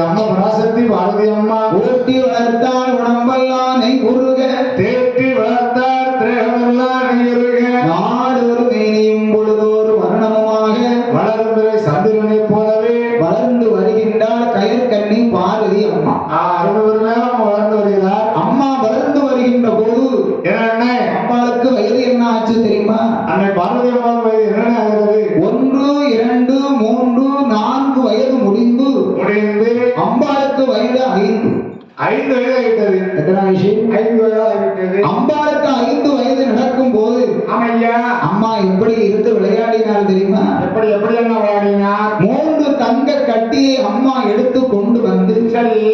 அம்மா பராசக்தி பாரதி அம்மா ஊட்டி வளர்த்தால் உடம்பெல்லாம் நெய் குறுக தேட்டி வளர்த்தால் திரேகமெல்லாம் நெய்யுருக நாடு ஒரு மேனியும் பொழுதோறு வர்ணமுமாக வளரும் சந்திரனை போலவே வளர்ந்து வருகின்றால் கயற்கண்ணி பாரதி அம்மா 60 நேரம் வளர்ந்து வருகிறார். அம்மா வளர்ந்து வருகின்ற போது என்ன அம்மாளுக்கு வயது என்ன ஆச்சு தெரியுமா? அன்னை பார்வதி அம்மா வயது என்ன ஆகிறது? 1 2 3 4 வயது முடிந்து அம்பாளுக்கு வயது 5 வயது ஆகிட்டது. எத்தனை வயசு? 5 வயது ஆகிட்டது. அம்பாளுக்கு 5 வயது நடக்கும் போது அம்மா எப்படி இருந்து விளையாடினார் தெரியுமா? எப்படி என்ன விளையாடினார்? 3 தங்க கட்டியை அம்மா எடுத்து கொண்டு வந்து சரி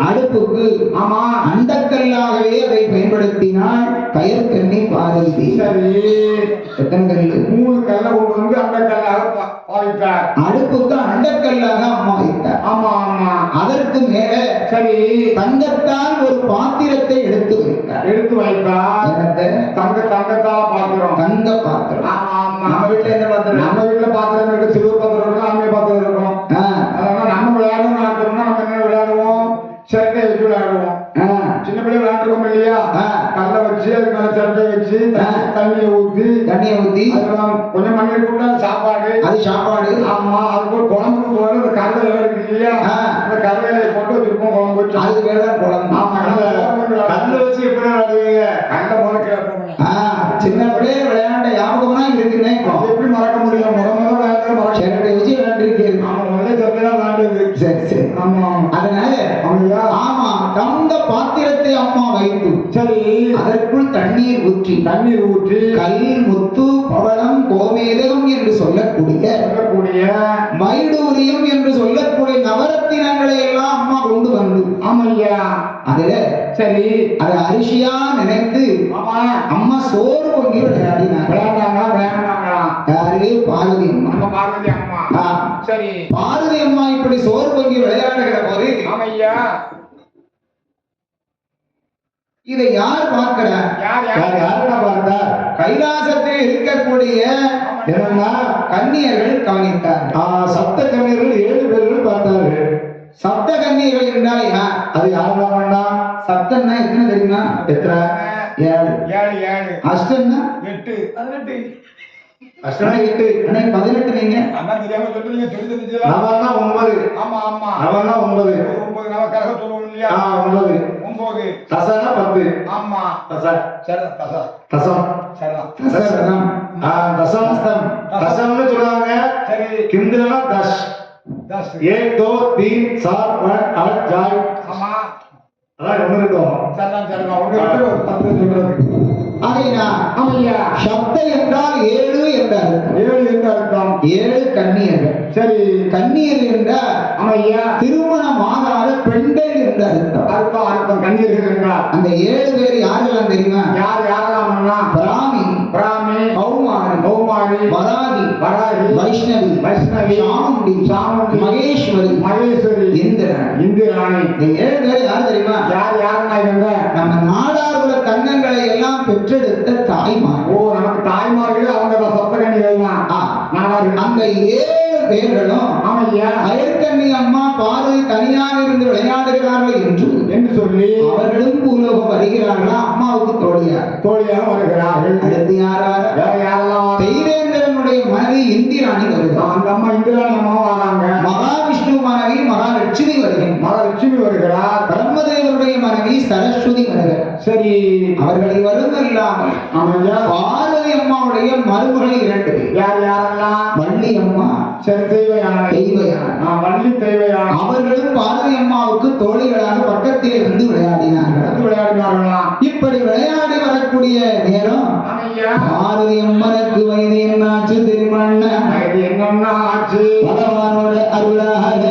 அடுப்புக்கு ஆமா அண்டக்கல்லாகவே அதை பயன்படுத்தினாள் கயற்கண்ணி பாரதி. சரி எத்தனை கல்லு? 3 கல்லை கொண்டு வந்து அண்டக்கல்லாக பாவித்தார். அடுப்புக்கு அண்டக்கல்லாக அம்மா வைத்தார். ஆமா ஆமா. அதற்கு மேல சரி தங்கத்தால் ஒரு பாத்திரத்தை எடுத்து வைத்தார். தங்கத்தால் பாத்திரம், தங்க பாத்திரம். ஆமா ஆமா. நம்ம வீட்டுல என்ன பாத்திரம்? நம்ம வீட்டுல பாத்திரம் இருக்கு, சில்வர் பாத்திரம் இருக்கும், ஆமை பாத்திரம் இருக்கும். அதனால நம்ம விளையாடணும் நம்ம என்ன விளையாடுவோம்? சட்டை வச்சு விளையாடுவோம். சின்ன பிள்ளை விளையாண்டுருக்கோம் இல்லையா? கல்லை வச்சு அதுக்கு மேல சட்டை வச்சு தண்ணியை ஊத்தி அதெல்லாம் கொஞ்சம் மண்ணை கூட சாப்பாடு, அது சாப்பாடு. ஆமா. அதுக்கு ஒரு குழம்புக்கு போற அந்த கருவேலை இருக்கு இல்லையா? அந்த கருவேலையை போட்டு வச்சிருப்போம் குழம்பு வச்சு. அதுக்கு வேற குழம்பு. ஆமா. கல்லை வச்சு எப்படி விளையாடுவீங்க? கல்லை முளைக்க சின்ன பிள்ளைய விளையாண்ட ஞாபகம்லாம் இருக்குன்னு எப்படி மறக்க முடியும்? முதல்ல விளையாண்டு மறக்க வச்சு விளையாண்டுருக்கேன். ஆமா முதல்ல சொல்லலாம் விளையாண்டு. சரி சரி. ஆமா. அதனால ஆமா தங்க பாத்திரத்தை அம்மா வைத்து சரி அதற்குள் தண்ணீர் ஊற்றி கல் முத்து பவளம் கோமேதகம் என்று சொல்லக்கூடிய வைடூரியம் என்று சொல்லக்கூடிய நவரத்தினங்களை எல்லாம் அம்மா கொண்டு வந்து ஆமையா அதுல சரி அதை அரிசியா நினைத்து அம்மா சோறு பொங்கி விளையாடினாங்க. யாரு? பார்வதி அம்மா. பார்வதி அம்மா. சரி பார்வதி அம்மா இப்படி சோறு பொங்கி விளையாடுகிற போது ஆமையா இதை யார் பார்க்கிறார்? யாருன்னா பார்த்தார்? கைலாசத்தில் இருக்கக்கூடிய கன்னியர்கள் கவனித்தார். சப்த கன்னியர்கள் 7 பேர்கள் பார்த்தார்கள். சப்த கன்னியர்கள் என்றால் யார்? அது யாருன்னா சப்தம்னா எத்தனை தெரியுமா? எத்தனை? 7. அஷ்டம்னா 8. 18. அஷ்டனா 8. அண்ணே 18 நீங்க அண்ணா தெரியாம சொல்றீங்க. தெரிஞ்சது அவனா 9. ஆமா ஆமா. அவனா 9. 9 நமக்காக சொல்லுவோம் இல்லையா? 9. 9 தசனா 10. ஆமா தச சரி தசம் தசம் தசம் தசம்னு சொல்றாங்க. சரி கிந்தனா 10 1 2 3 4 5 8 ஜாய். ஆமா அதான் ஒண்ணு இருக்கும். சரிதான் சரிதான். ஒண்ணு 10 சொல்றது. அதேனா ஆமையா சப்த என்றால் 7 என்றால் 7 என்றால் 7 கன்னியர்கள். சரி கன்னியர் என்றால் ஆமையா திருமணமாகாத பெண்கள் என்று அர்த்தம். அர்த்தம் கண்ணீர்கள் என்றார். அந்த 7 பேர் யாரெல்லாம் தெரியுமா? யாரெல்லாம்? பிராமி, கௌமாரி, வராகி, வைஷ்ணவி, சாமுண்டி, மகேஸ்வரி, இந்திராணி. இந்த 7 பேர் யார் தெரியுமா? யாருன்னா இவங்க நம்ம நாடார்குல தங்கங்களை எல்லாம் பெற்றெடுத்த தாய்மார். நமக்கு தாய்மார்கள் அவங்க சப்தகன்னிகள் தான். அந்த 7 பேர்களும் அயற்கண்ணி அம்மா பார்வதி தனியாக இருந்து விளையாடுகிறார்கள் என்று சொல்லி அவர்களும் பூலோகம் வருகிறார்களா? அம்மாவுக்கு தோழியாக வருகிறார்கள். அடுத்து யாரெல்லாம்? தெய்வேந்திரனுடைய மனைவி இந்திராணி வருகிறார். அந்த அம்மா இந்திராணி அம்மா வராங்க. மகாவிஷ்ணு மனைவி மகாலட்சுமி வருகிறார். பிரம்மதேவருடைய மனைவி சரஸ்வதி வருகிறார். சரி, அவர்களை வரும் இல்லாமல் பார்வதி அம்மாவுடைய மருமகள் 2 பேர். யாரெல்லாம்? வள்ளி அம்மா, அவர்களும் பார்வதி அம்மாவுக்கு தோழிகளாக பக்கத்திலே வந்து விளையாடினார்கள். இப்படி விளையாடி வரக்கூடிய நேரம் பார்வதி அம்மனுக்கு வயது என்னாச்சு தெரியுமா? பகவானோட அருளாக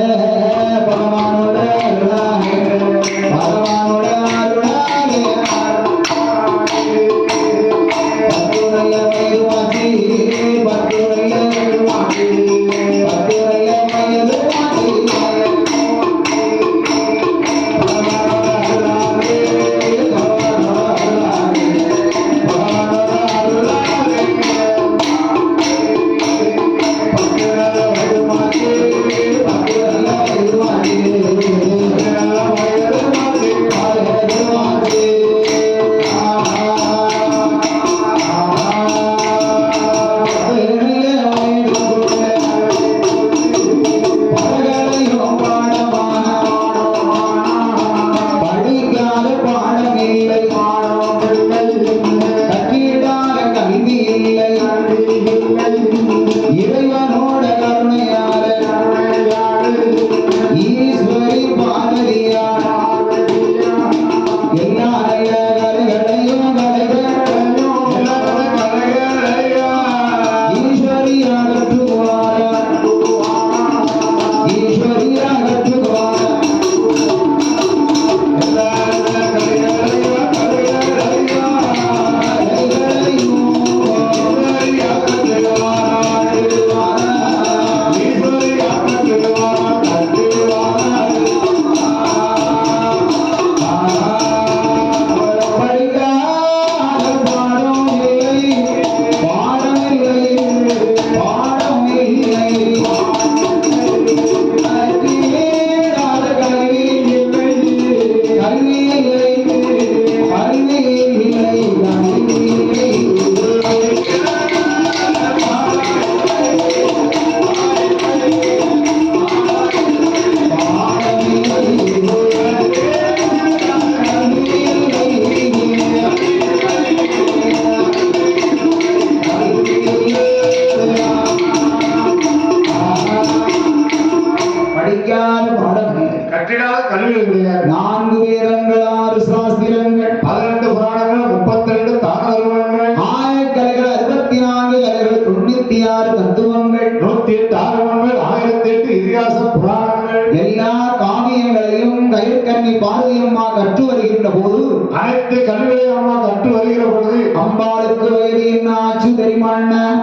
அம்பாளுக்கு வயது என்ன ஆச்சு தெரியுமா?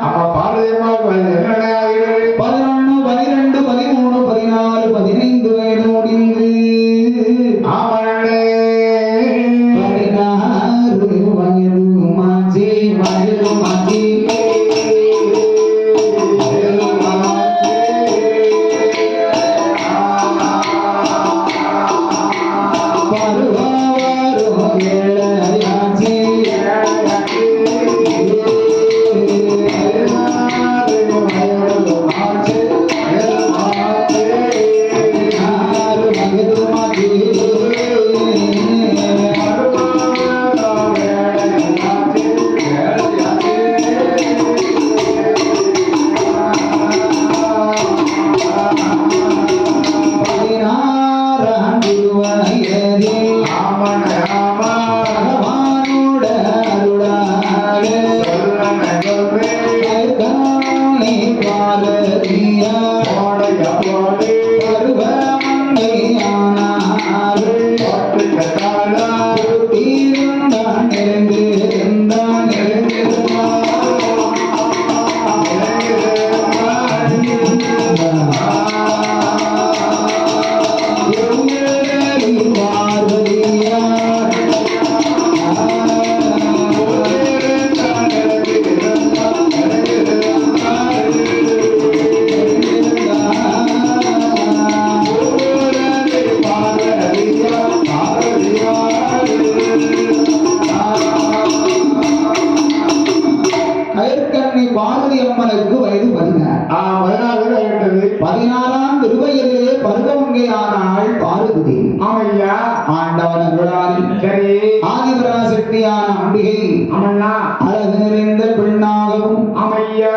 அப்ப பார்வதி அம்மாவுக்கு வயது என்ன ஆகிறது? 11, 12, 13, 14, 15 வயது முடிந்து 16 வயது மாச்சி பருவாவாரும் அம்மனுக்கு வயது 16. 16 ஆகிவிட்டது. 16ஆம் திருவயதிலே பருவமங்கையானாள் பார்வதி. ஆமையா. ஆண்டவன் அருளால் சரி. ஆதிபராசக்தியான அம்பிகை ஆமண்ணா. அழகு நிறைந்த பெண்ணாகவும் ஆமையா.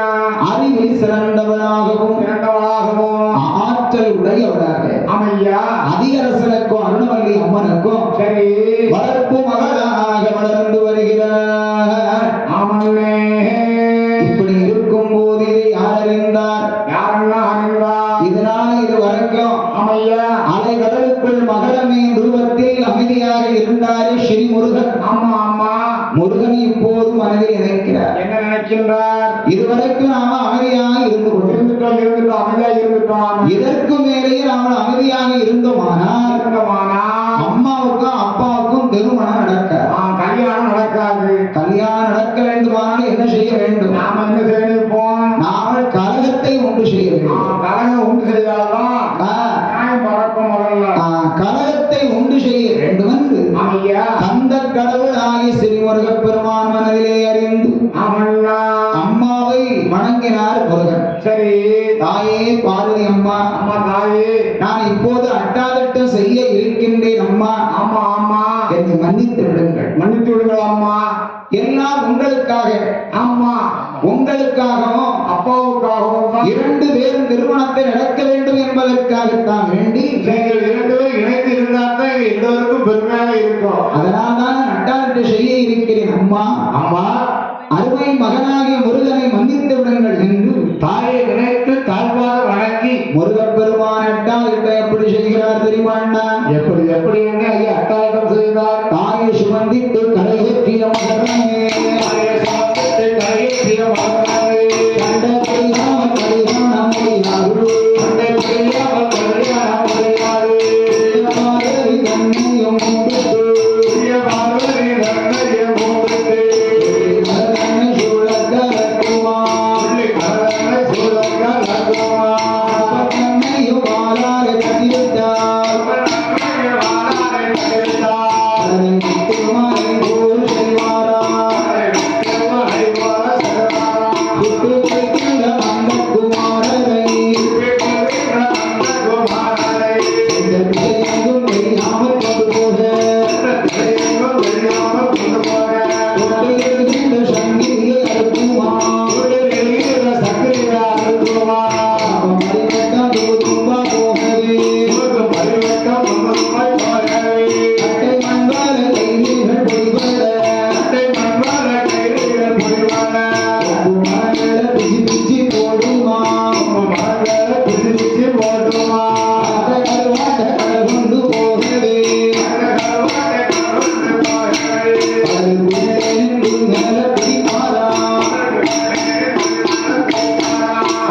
அறிவில் சிறந்தவளாகவும் சிறந்தவளாகவும் ஆற்றல் உடையவளாக ஆமையா. அதிகரசனுக்கும் அருணவல்லி அம்மனுக்கும் சரி. வளர்ப்பு மகளாக வளர்ந்து வருகிறார். ஆமண்ணே. இப்படி இருக்கும் போது இதை யார் அறிந்தார்? யாரண்ணா அறிந்தார்? இதனால இது வரைக்கும் ஆமையா. அலைகடலுக்குள் மகளமின் ரூபத்தில் அமைதியாக இருந்தாரே ஸ்ரீ முருகன். ஆமா ஆமா. முருகன் இப்போது மனதில் நினைக்கிறார். என்ன நினைக்கின்றார்? இதுவரைக்கும் நாம அமைதியாக இருந்து கொண்டிருந்தோம். இருந்துட்டோம் அமைதியா இருந்துட்டோம். இதற்கு மேலேயே நாம அமைதியாக இருந்தோமானால் அம்மாவுக்கும் அப்பாவுக்கும் திருமணம் நடக்காது. கல்யாணம் நடக்காது. கல்யாணம் நடக்க வேண்டுமானால் என்ன செய்ய வேண்டும்? நாம என்ன செய்யப்போம்? நாம கலகத்தை உண்டு செய்ய வேண்டும். கலகம் உண்டு செய்யாதான் நியாயம் பறக்கும். முதல்ல கலகத்தை உண்டு செய்ய வேண்டும் என்று ஐயா அந்த கடவுள் ஆகிய ஸ்ரீமுருகப் பெருமான் மனதிலே அறிந்து ஆமண்ணா அம்மாவை வணங்கினார் முருகன். சரி. தாயே பார்வதி அம்மா, அம்மா தாயே, நான் இப்போது அட்டாதிட்டம் செய்ய இருக்கின்றேன் அம்மா. ஆமா ஆமா. என்னை மன்னித்து விடுங்கள். மன்னித்து விடுங்கள் அம்மா. எல்லாம் உங்களுக்காக. அம்மா உங்களுக்காகவும் அப்பாவுக்காகவும் 2 பேரும் திருமணத்தை நடக்க வேண்டும் என்பதற்காகத்தான் வேண்டி நீங்கள் 2 பேரும் இணைந்து இருந்தால் தான் எல்லோருக்கும் பெருமையாக இருக்கும். அதனால் தான் அட்டாதிட்டம் செய்ய இருக்கிறேன் அம்மா. அம்மா அருமை மகனாகிய முருகனை மன்னித்து விடுங்கள் என்று தாயை நினைத்து தாழ்வாக வணங்கி முருகப்பெருமான் அட்டாதிட்டம் எப்படி செய்கிறார் தெரியுமா? எப்படி எப்படி என்ன ஐயா அட்டாட்டம் செய்தார்? தாயை சுமந்திட்டு கரையேற்றிய மகனே, தாயை சுமந்திட்டு கரையேற்றிய மகனே, கண்ட தெரியாமல் கல்யாணம் முடியாது, கண்டை தெரியாமல் கல்யாணம் முடியாது, பார்வதி தன்னையும் முடித்து, பார்வதி தன்னையும் முடித்து, மகனை சூழக் கலக்குவான், மகனை சூழக் கலக்குவான், தன்னையும் வாளால கட்டிவிட்டார், தன்னையும் வாளாலே கட்டிவிட்டார், அதனை விட்டு மாலை போல் செய்வாராம், மலை போல செல்வாரா, விட்டு வைக்கின்ற அந்த குமாரரை அந்த குமாரனை இந்த விஷயங்கும் தெரியாமல் கொண்டு போக எங்கும் தெரியாமல் கொண்டு போக கொண்டிருக்கின்ற சங்கிலியை அறுக்குவான். வெளியில சக்கரையா இருக்குவார். அவன் மறிவட்டம் தூதும்பா போகவே பரிவட்டம் முன்னுமாய் போகவே அட்டை மண்பால கைதிகள் பொய்பட அட்டை மண்பால கைதிகள் பொழிவான மரங்களை பிச்சு பிச்சு போடுவான். மரங்களை பிடிச்சு பிடிச்சு போட்டுமா அந்த கருவாட்ட கடல் கொண்டு போகவே அந்த கருவாட்டை கருவாட்டு போகவே அது குதிரையின் மேல பிடிப்பாராம்.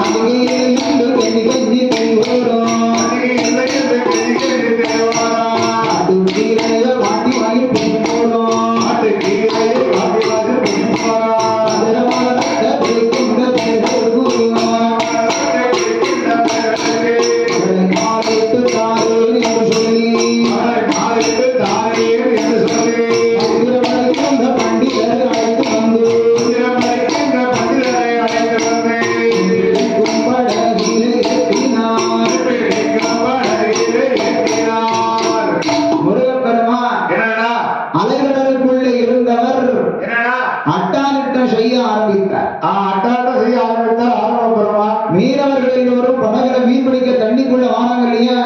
அங்கேயே இருந்து கெஞ்சி கெஞ்சி கைவோடும் அது கீரைய வாட்டி வாங்கி பிடி போடும். அதிரமாகத்த பிடிக்கின்ற பேர்கள் கூறுவான். அவளை காலிட்டு தாரேன் என்று சொல்லி அதிரமடைக்கின்ற பண்டிதரை அழைத்து வந்து கும்படகிலே ஏற்றினார். முருகப்பெருமான் அலைகடலுக்குள்ளே இருந்தவர் அட்டாதிட்டம் செய்ய ஆரம்பித்தார். மீனவர்கள் எல்லோரும் படகுல மீன் பிடிக்க தண்ணிக்குள்ள வானாங்க இல்லையா?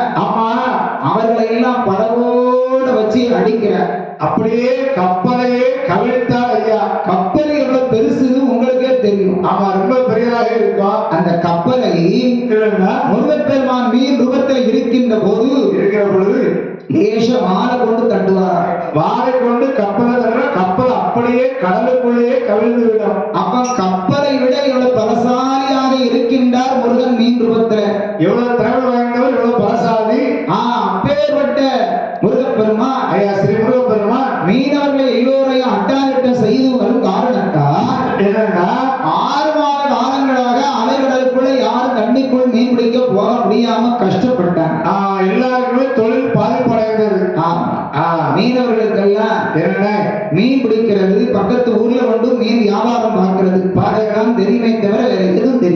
அவர்களை எல்லாம் படகோட வச்சு அடிக்கிறார். அப்படியே கப்பலையே கவிழ்த்தார் ஐயா. கப்பல் எவ்வளவு பெருசு உங்களுக்கே தெரியும். ஆமா ரொம்ப பெரியதாக இருக்கும். அந்த கப்பலை முருகப்பெருமான் மீன் ரூபத்தில் இருக்கின்ற போது இருக்கிற பொழுது லேச மாலை கொண்டு தட்டுவார். வாரை கொண்டு கப்பலை தவிர கப்பல் அப்படியே கடலுக்குள்ளேயே கவிழ்ந்து விடும். அப்ப கப்பலை விட எவ்வளவு பலசாலியாக இருக்கின்றார் முருகன் மீன் ரூபத்துல. எவ்வளவு திறமை வாய்ந்தவர், எவ்வளவு பலசாலி. அப்பேற்பட்ட முருகப்பெருமான் ஐயா ஸ்ரீ முருகப்பெருமான் மீனவர்களை எல்லோரையும் அட்டாதிட்டம் செய்து வரும் காரணத்தால் என்னன்னா 6 மாத காலங்களாக அலைகடலுக்குள்ள யாரும் தண்ணிக்குள் மீன் பிடிக்க போக முடியாம கஷ்டப்பட்டாங்க. எல்லாருக்குமே தொழில் பாதிப்படைந்தது. மீனவர்களுக்கெல்லாம் என்ன மீன் பிடிக்கிறது, பக்கத்து ஊர்ல வந்து மீன் வியாபாரம் பார்க்கிறது, பாதைகளாம் தெரியுமே தவிர வேற எதுவும் தெரியும்.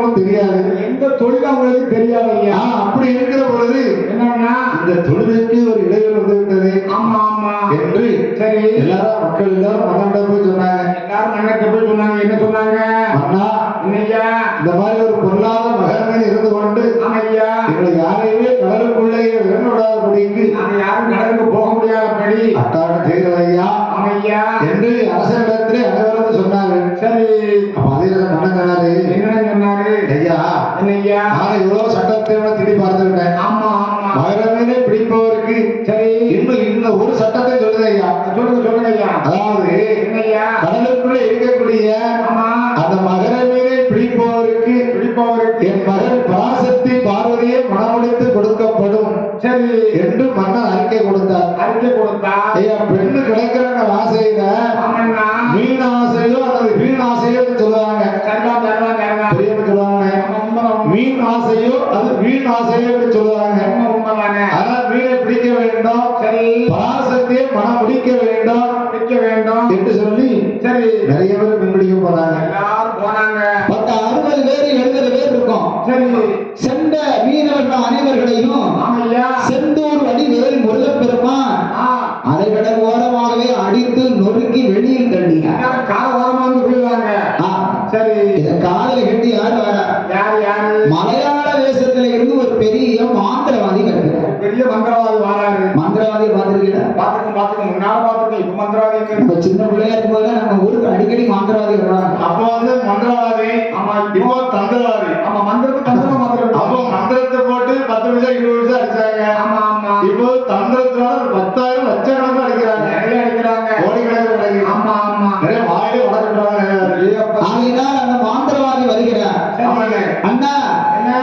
செய்யறவங்களும் தெரியாது, எந்த தொழில் அவங்களுக்கு தெரியாது ஐயா. அப்படி இருக்கிற பொழுது என்னன்னா இந்த தொழிலுக்கு ஒரு இடைவெளி வந்து விட்டது. ஆமா ஆமா என்று சரி எல்லாரும் மக்கள் எல்லாரும் மன்னன்ட்ட போய் சொன்னாங்க. எல்லாரும் மன்னன்ட்ட போய் சொன்னாங்க. என்ன சொன்னாங்க? அண்ணா ஐயா இந்த மாதிரி ஒரு பொருளாத மகன்கள் இருந்து கொண்டு ஐயா எங்களை யாரையுமே கடலுக்குள்ளே இறங்க விடாதபடிக்கு நாங்க யாரும் கடலுக்கு போக முடியாதபடி அட்டாட்டம் செய்கிறது ஐயா ஐயா என்று அரசனிடத்திலே அனைவரும் சொன்னாங்க. சரி அப்ப அதே மன்னங்கிறாரு என்ன சொன்னாரு? ஐயா ஐயா நான் இவ்வளவு சட்டத்தை திடி பார்த்துருக்கேன். ஆமா ஆமா மகரமே பிடிப்பவருக்கு சரி இன்னும் இந்த ஒரு சட்டத்தை சொல்லுது ஐயா. சொல்லுங்க சொல்லுங்க ஐயா. அதாவது ஐயா கடலுக்குள்ள இருக்கக்கூடிய அந்த மகரமே பிடிப்பவருக்கு என் மகன் பராசக்தி பார்வதியை மனமுடித்து கொடுக்கப்படும் சரி என்று மன்னன் அறிக்கை கொடுத்தார். ஐயா பெண்ணு கிடைக்கிற ஆசையில மீன் ஆசையோ அல்லது வீண் ஆசையோ சொல்லுவாங்க. சொல்லுவாங்க மீன் ஆசையோ அது வீண் ஆசையோ சொல்லுவாங்க. ஆனால் மீனை பிடிக்க வேண்டும் சரி பராசக்தியை மனம் முடிக்க வேண்டும் என்று சொல்லி சரி நிறைய பேர் மீன் பிடிக்க போனாங்க. எல்லாரும் போனாங்க. 60 பேர் 70 பேர் இருக்கும். சரி சென்ற மீனவர்கள் அனைவர்களையும் செந்தூர் வடிவேல் முருகப்பெருமான் அரைக்கடல் ஓரமாகவே அடித்து நொறுக்கி வெளியில் தள்ளினார். கால ஓரமாக போயிடுவாங்க. சரி காதலை கட்டி யாரு வரா? யாரு மலையாள தேசத்துல இருந்து ஒரு பெரிய மாந்திரவாதி வருகிறார். பெரிய மந்திரவாதி வராரு. மந்திரவாதி பார்த்திருக்கீங்களா? பாத்துக்க முன்னால பாத்துருக்கேன். இப்ப மந்திரவாதி நம்ம சின்ன பிள்ளையா இருக்கும்போது நம்ம ஊருக்கு அடிக்கடி மாந்திரவாதி வருவாங்க. அப்ப வந்து மந்திரவாதி ஆமா இப்போ தந்திரவாதி. ஆமா மந்திரத்தை தந்திரம் அப்போ மந்திரத்தை போட்டு 10 நிமிஷம் 20 நிமிஷம் அடிச்சாங்க. ஆமா ஆமா இப்போ தந்திரத்தினால 10,000 லட்சக்கணக்கில் அடிக்கிறாங்க. நிறைய அடிக்கிறாங்க. கோடிக்கணக்கில் அடிக்கிறாங்க. ஆமா ஆமா நிறைய வாயிலே உடச்சுட்டாங்க. ஆகையினால் அந்த மாந்திரவாதி வருகிறார். அண்ணா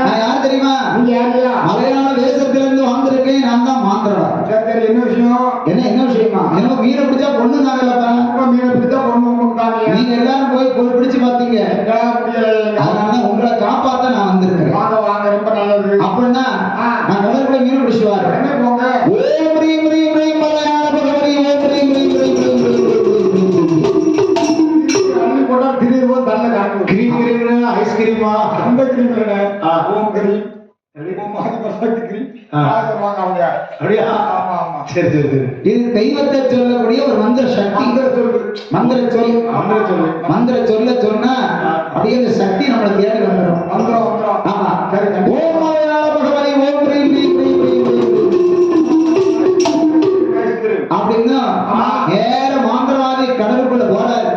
நான் யார் தெரியுமா? நீங்க யாரியா? மலையாள தேசத்திலிருந்து வந்திருக்கேன். நான் தான் மாந்திரவாதி. சரி என்ன விஷயம்? என்ன விஷயமா? என்ன மீனை பிடிச்சா பொண்ணு தாங்கலப்பா. மீனை பிடிச்சா பொண்ணு நீங்க எல்லாரும் போய் பிடிச்சு பாத்தீங்க. அதனால உங்களை காப்பாத்த நான் வந்திருக்கேன். வாங்க ரொம்ப நல்லது. அப்படின்னா நான் கடற்கரை மீன் பிடிச்சு வரேன். என்ன போங்க ஓம் ரீம் ரீம் ரீம் மலையாள பகவதி ஓம் ரீம் ரீம் ரீம் ரீம் அள்ளி போட்டா திடீர்னு தள்ள காட்டு. கிரீம் கிரீம் ஐஸ்கிரீமா அந்த கிரீம் ஓம் கிரீம் இது தெய்வத்தை சொல்லக்கூடிய ஒரு மந்திர சக்தி. மந்திர சொல்ல சொன்னா அப்படியே அந்த சக்தி நம்மளை தேடி வந்துடும். மந்திரம் ஆமா ஓம் மலையாள பகவதி ஓம் ரீம் ரீம் ரீம் ரீம் அப்படின்னா நேர மாந்திரவாதி கடலுக்குள்ள போறாரு.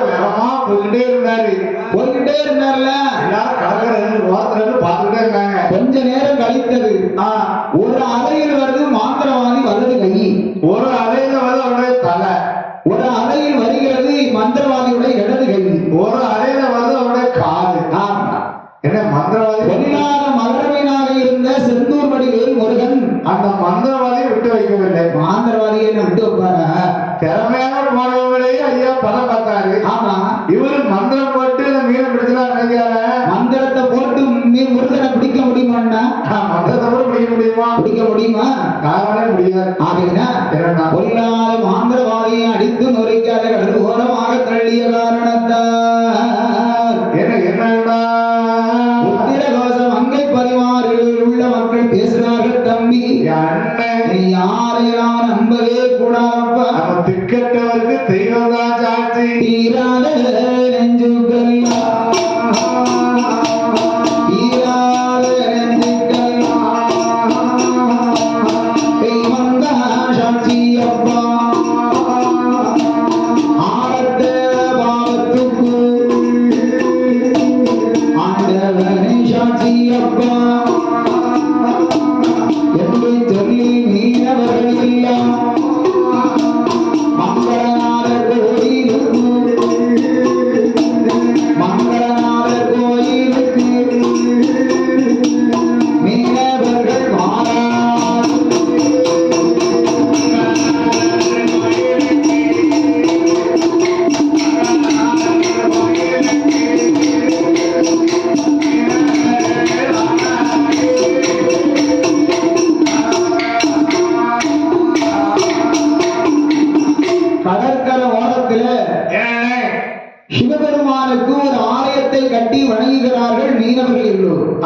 வேகமா போய்கிட்டே இருந்தாருல பார்த்துட்டே இருக்காங்க. கொஞ்ச நேரம் கழித்தது. ஒரு அலையில் வருது மாந்திரவாதி வலது கை, ஒரு அலையில வருது அவருடைய தலை, ஒரு அலையில் வருகிறது மந்திரவாதியுடைய இடது கை, ஒரு அலையில வருது அவருடைய காது. என்ன மந்திரவாதி பொன்னாக மகரவீனாக இருந்த செந்தூர் வடிவேல் முருகன் அந்த மந்திரவாதியை விட்டு வைக்கவில்லை. மாந்திரவாதியை என்ன விட்டு வைப்பாரா? திறமையான போனவங்களையே ஐயா பதம் பார்த்தாரு. ஆமா இவரு மந்திரம் போட்டு மீனை பிடிச்சலாம் நினைக்கிறார. மந்திரத்தை போட்டு முருகனை பிடிக்க முடியுமான்னா? மந்திரத்தை கூட பிடிக்க முடியுமா? காரணமே முடியாது. ஆகினா பொல்லாத மாந்திரவாதியை அடித்து நொறுக்காத கடல் ஓரமாக தள்ளிய காரணத்தால் என்னடா உத்திரகோசம் அங்கை பரிவாரில் உள்ள மக்கள் பேசுகிறார்கள். தம்பி யாரையெல்லாம் நம்பவே கூடாதப்பா. நம்ம திக்கட்டவருக்கு தெய்வம் தான் சாட்சி. தீராத நெஞ்சுகள் மீனவர்கள் எல்லோரும்.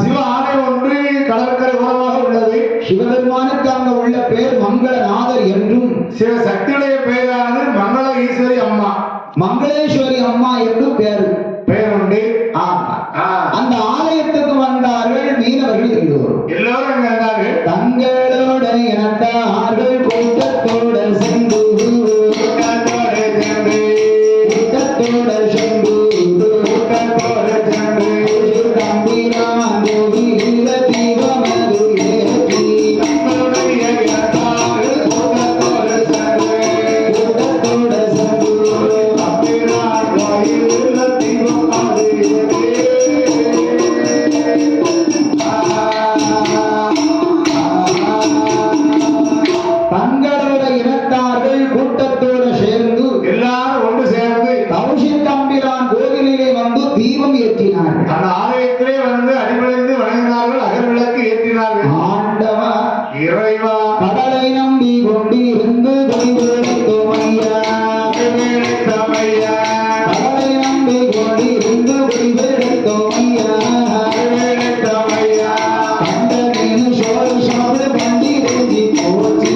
சிவ ஆலயம் ஒன்று கடற்கரை ஓரமாக உள்ளது. சிவபெருமானுக்கு அங்க உள்ள பேர் மங்களநாதர் என்றும் சிவ சக்தியுடைய பெயரானது மங்கள ஈஸ்வரி அம்மா, மங்களேஸ்வரி அம்மா என்றும் பெயர் உண்டு. அந்த ஆலயத்துக்கு வந்தார்கள் மீனவர்கள் எல்லோரும். எல்லோரும் அங்க இருந்தார்கள். தங்களோட இனத்தார்கள் கூட்டத்தோட சென்று அந்த ஆலயத்திலே வந்து அடிபணிந்து வணங்கினார்கள், அகர்விளக்கு ஏற்றினார்கள். ஆண்டவா இறைவா கடலை நம்பி கொண்டு இருந்து கடலை நம்பி கொண்டு இருந்து கண்டனு சோறு சோறு பண்டி ரெஞ்சி போச்சு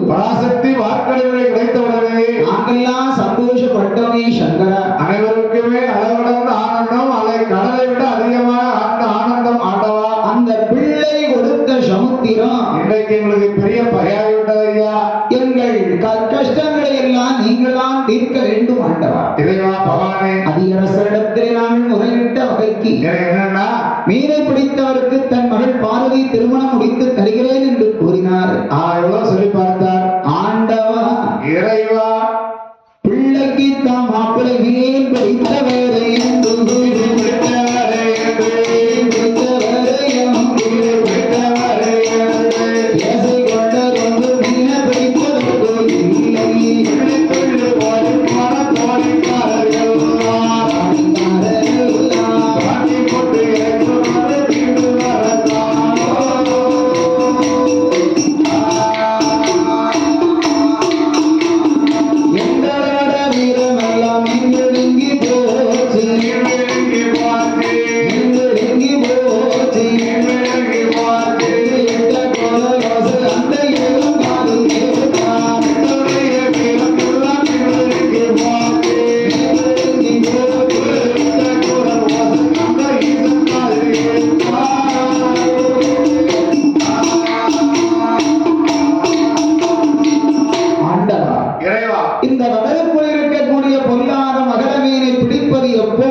பராசக்தி வார்க்கடைகளை கிடைத்தவுடனே நாங்கெல்லாம் சந்தோஷப்பட்டோமே சங்கரா. அனைவருக்குமே அளவிடந்த ஆனந்தம், அதை கடலை விட அதிகமான அந்த ஆனந்தம் ஆண்டவா. அந்த பிள்ளை கொடுத்த சமுத்திரம் இன்றைக்கு எங்களுக்கு பெரிய பகையாகிவிட்டது ஐயா. எங்கள் கஷ்டங்களை எல்லாம் நீங்களாம் தீர்க்க வேண்டும் ஆண்டவா. இறைவா பகவானே, அதிகரசரிடத்திலே நாங்கள் முறையிட்ட வகைக்கு என்னன்னா மீனை பிடித்தவருக்கு தன் மகள் பார்வதி திருமணம் முடித்து தருகிறேன் என்று கூறினார். எவ்வளவு சொல்லி பார்த்தார். ஆண்டவா இறைவா, பிள்ளைக்கு தாம் மாப்பிளை மீன் பிடித்தவரை என்று இந்த கடலுக்குள் இருக்கக்கூடிய பொல்லாத மகர மீனை பிடிப்பது எப்போ,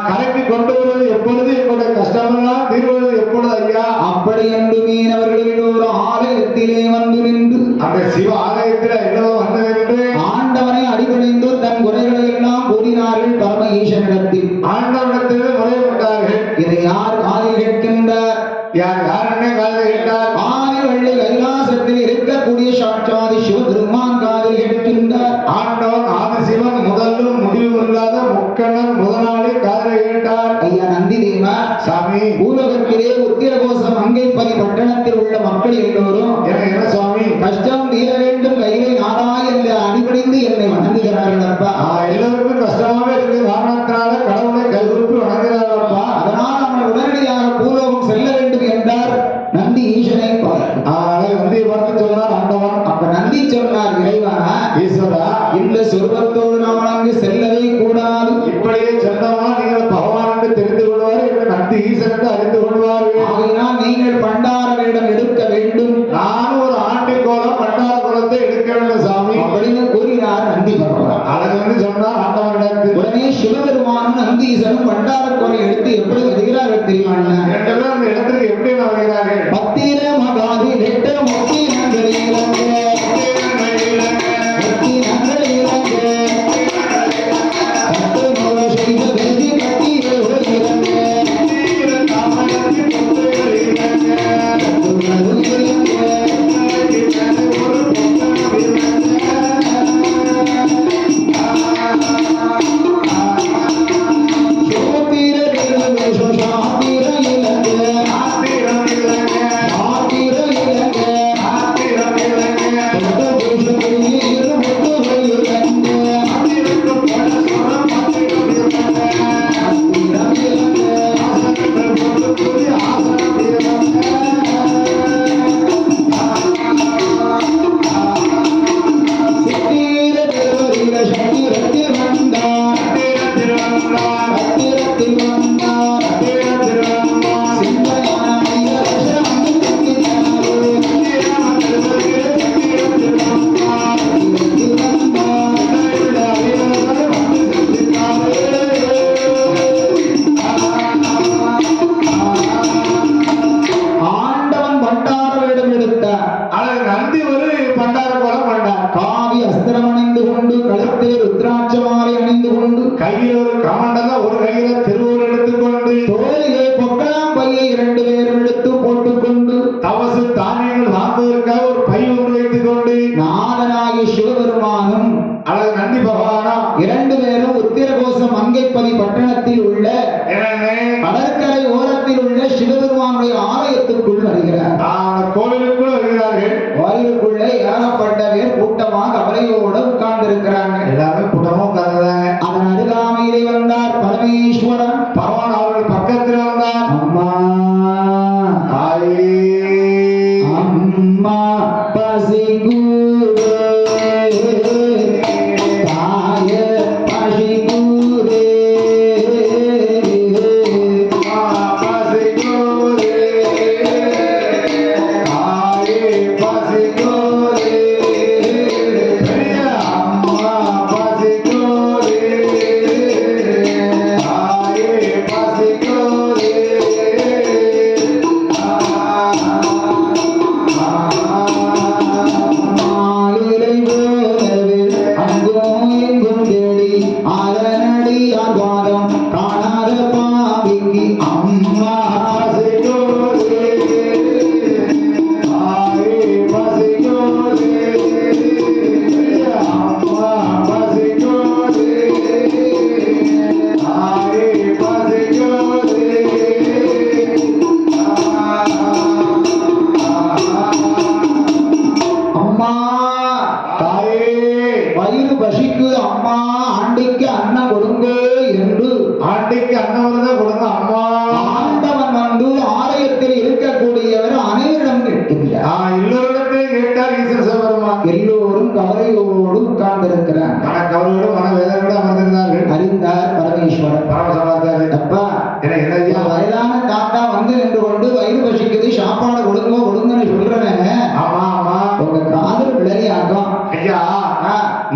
கரைக்கு கொண்டு வருவது எப்பொழுது, என்னுடைய கஷ்டமெல்லாம் தீர்வது எப்பொழுது ஐயா. அப்படி என்று மீனவர்கள் ஒரு ஆலயத்திலே வந்து நின்று அந்த சிவ ஆலயத்தில் எல்லோரும் வந்து நின்று ஆண்டவனை அடிபணிந்து தன் குறைகளை எல்லாம் கூறினார்கள். பரம ஈசனிடத்தில் ஆண்டவனிடத்தில் முறையிட்டார்கள். இதை யார் காதில் கேட்கின்றார்? யாருன்னே காதில் கேட்டார். ஆதிவள்ளி கைலாசத்தில் இருக்கக்கூடிய சாட்சாதி சிவபெருமான் காதில் கேட்கின்றார். ஆண்டவன் ஆதிசிவன் முதலும் முடிவு இல்லாத முக்கணன் முதலாளி காதில் கேட்டார். ஐயா நந்தி தேவா சாமி, பூலகத்திலே உத்திரகோசம் அங்கைப்பதி பட்டணத்தில் உள்ள மக்கள் எல்லோரும் என்ன சுவாமி கஷ்டம் தீர வேண்டும் கையிலே நாடா என்று அடிபணிந்து என்னை வணங்குகிறார்கள் அப்பா. எல்லோருக்கும் கஷ்டமாக இருக்கு காரணத்தினால கடவுளை கைகுறிப்பு வணங்குகிறார்கள் அப்பா. அதனால் நம்ம உடனடியாக பூலோகம் செல்ல வேண்டும் என்றார் நந்தி ஈசனை நந்தி பார்த்து சொன்னார் ஆண்டவன். அப்ப நந்தி சொன்னார், இறைவா ஈஸ்வரா, இந்த சொர்க்கத்தோடு நாம் அங்கு செல்லவே கூடாது. இப்படியே சொன்னவா நீங்கள் பகவான் என்று தெரிந்து கொள்வார் என்று நந்தி ஈசன் என்று அறிந்து கொள்வார்கள். ஆகையினால் நீங்கள் பண்டார வேடம் எடுக்க வேண்டும். நானும் ஒரு ஆண்டி கோலம் பண்டார கோலத்தை எடுக்க வேண்டும் நந்தீசனும் பண்டாரக்கோரை எடுத்து எப்படி வருகிறார்கள் தெரியுமா? ரெண்டு பேரும் அந்த இடத்துக்கு எப்படி வருகிறார்கள்? பத்திர மகாதி நெட்ட முத்தி நந்தீரங்க முத்தி நந்தீரங்க பத்து நூறு செய்த வெற்றி பத்திர உலகிரங்க கையில் ஒரு கமண்டல ஒரு கையில திருவூர் எடுத்துக்கொண்டு தோளிலே பொக்கலாம் பையை 2 பேரும் எடுத்து போட்டுக்கொண்டு தவசு தானியங்கள் வாங்குவதற்காக ஒரு பை ஒன்று வைத்துக் கொண்டு நாதனாகி சிவபெருமானும் அல்லது நந்தி பகவானா 2 பேரும் உத்திரகோசம் மங்கைப்பதி பட்டணத்தில் உள்ள கடற்கரை ஓரத்தில் உள்ள சிவபெருமானுடைய ஆலயத்துக்குள் வருகிறார். கோவிலுக்குள் வருகிறார்கள். கோயிலுக்குள்ள ஏகப்பட்ட பேர் கூட்டமாக அவரையோடு உட்கார்ந்து இருக்கிறாங்க. எல்லாரும் கூட்டமா உட்கார்ந்துறாங்க. அதன் அருகாமையிலே வந்தார் பரமேஸ்வரன். பகவான் அவர்கள் பக்கத்தில் வந்தார். அம்மா தாயே அம்மா பசிகுரே தாயே பசிகுரே எல்லோரும் கவலையோடு உட்கார்ந்திருக்கிறார். கவலையோடு மனவேதனையோடு அமர்ந்திருந்தார்கள். அறிந்தார் பரமேஸ்வரன். பரமசமாத்தாரு அப்பா வயதான தாத்தா வந்து நின்று கொண்டு வயிறு பசிக்குது சாப்பாடு கொடுங்க கொடுங்கன்னு சொல்றேங்க. ஆமா ஆமா உங்க காதல் விளையாட்டம். ஐயா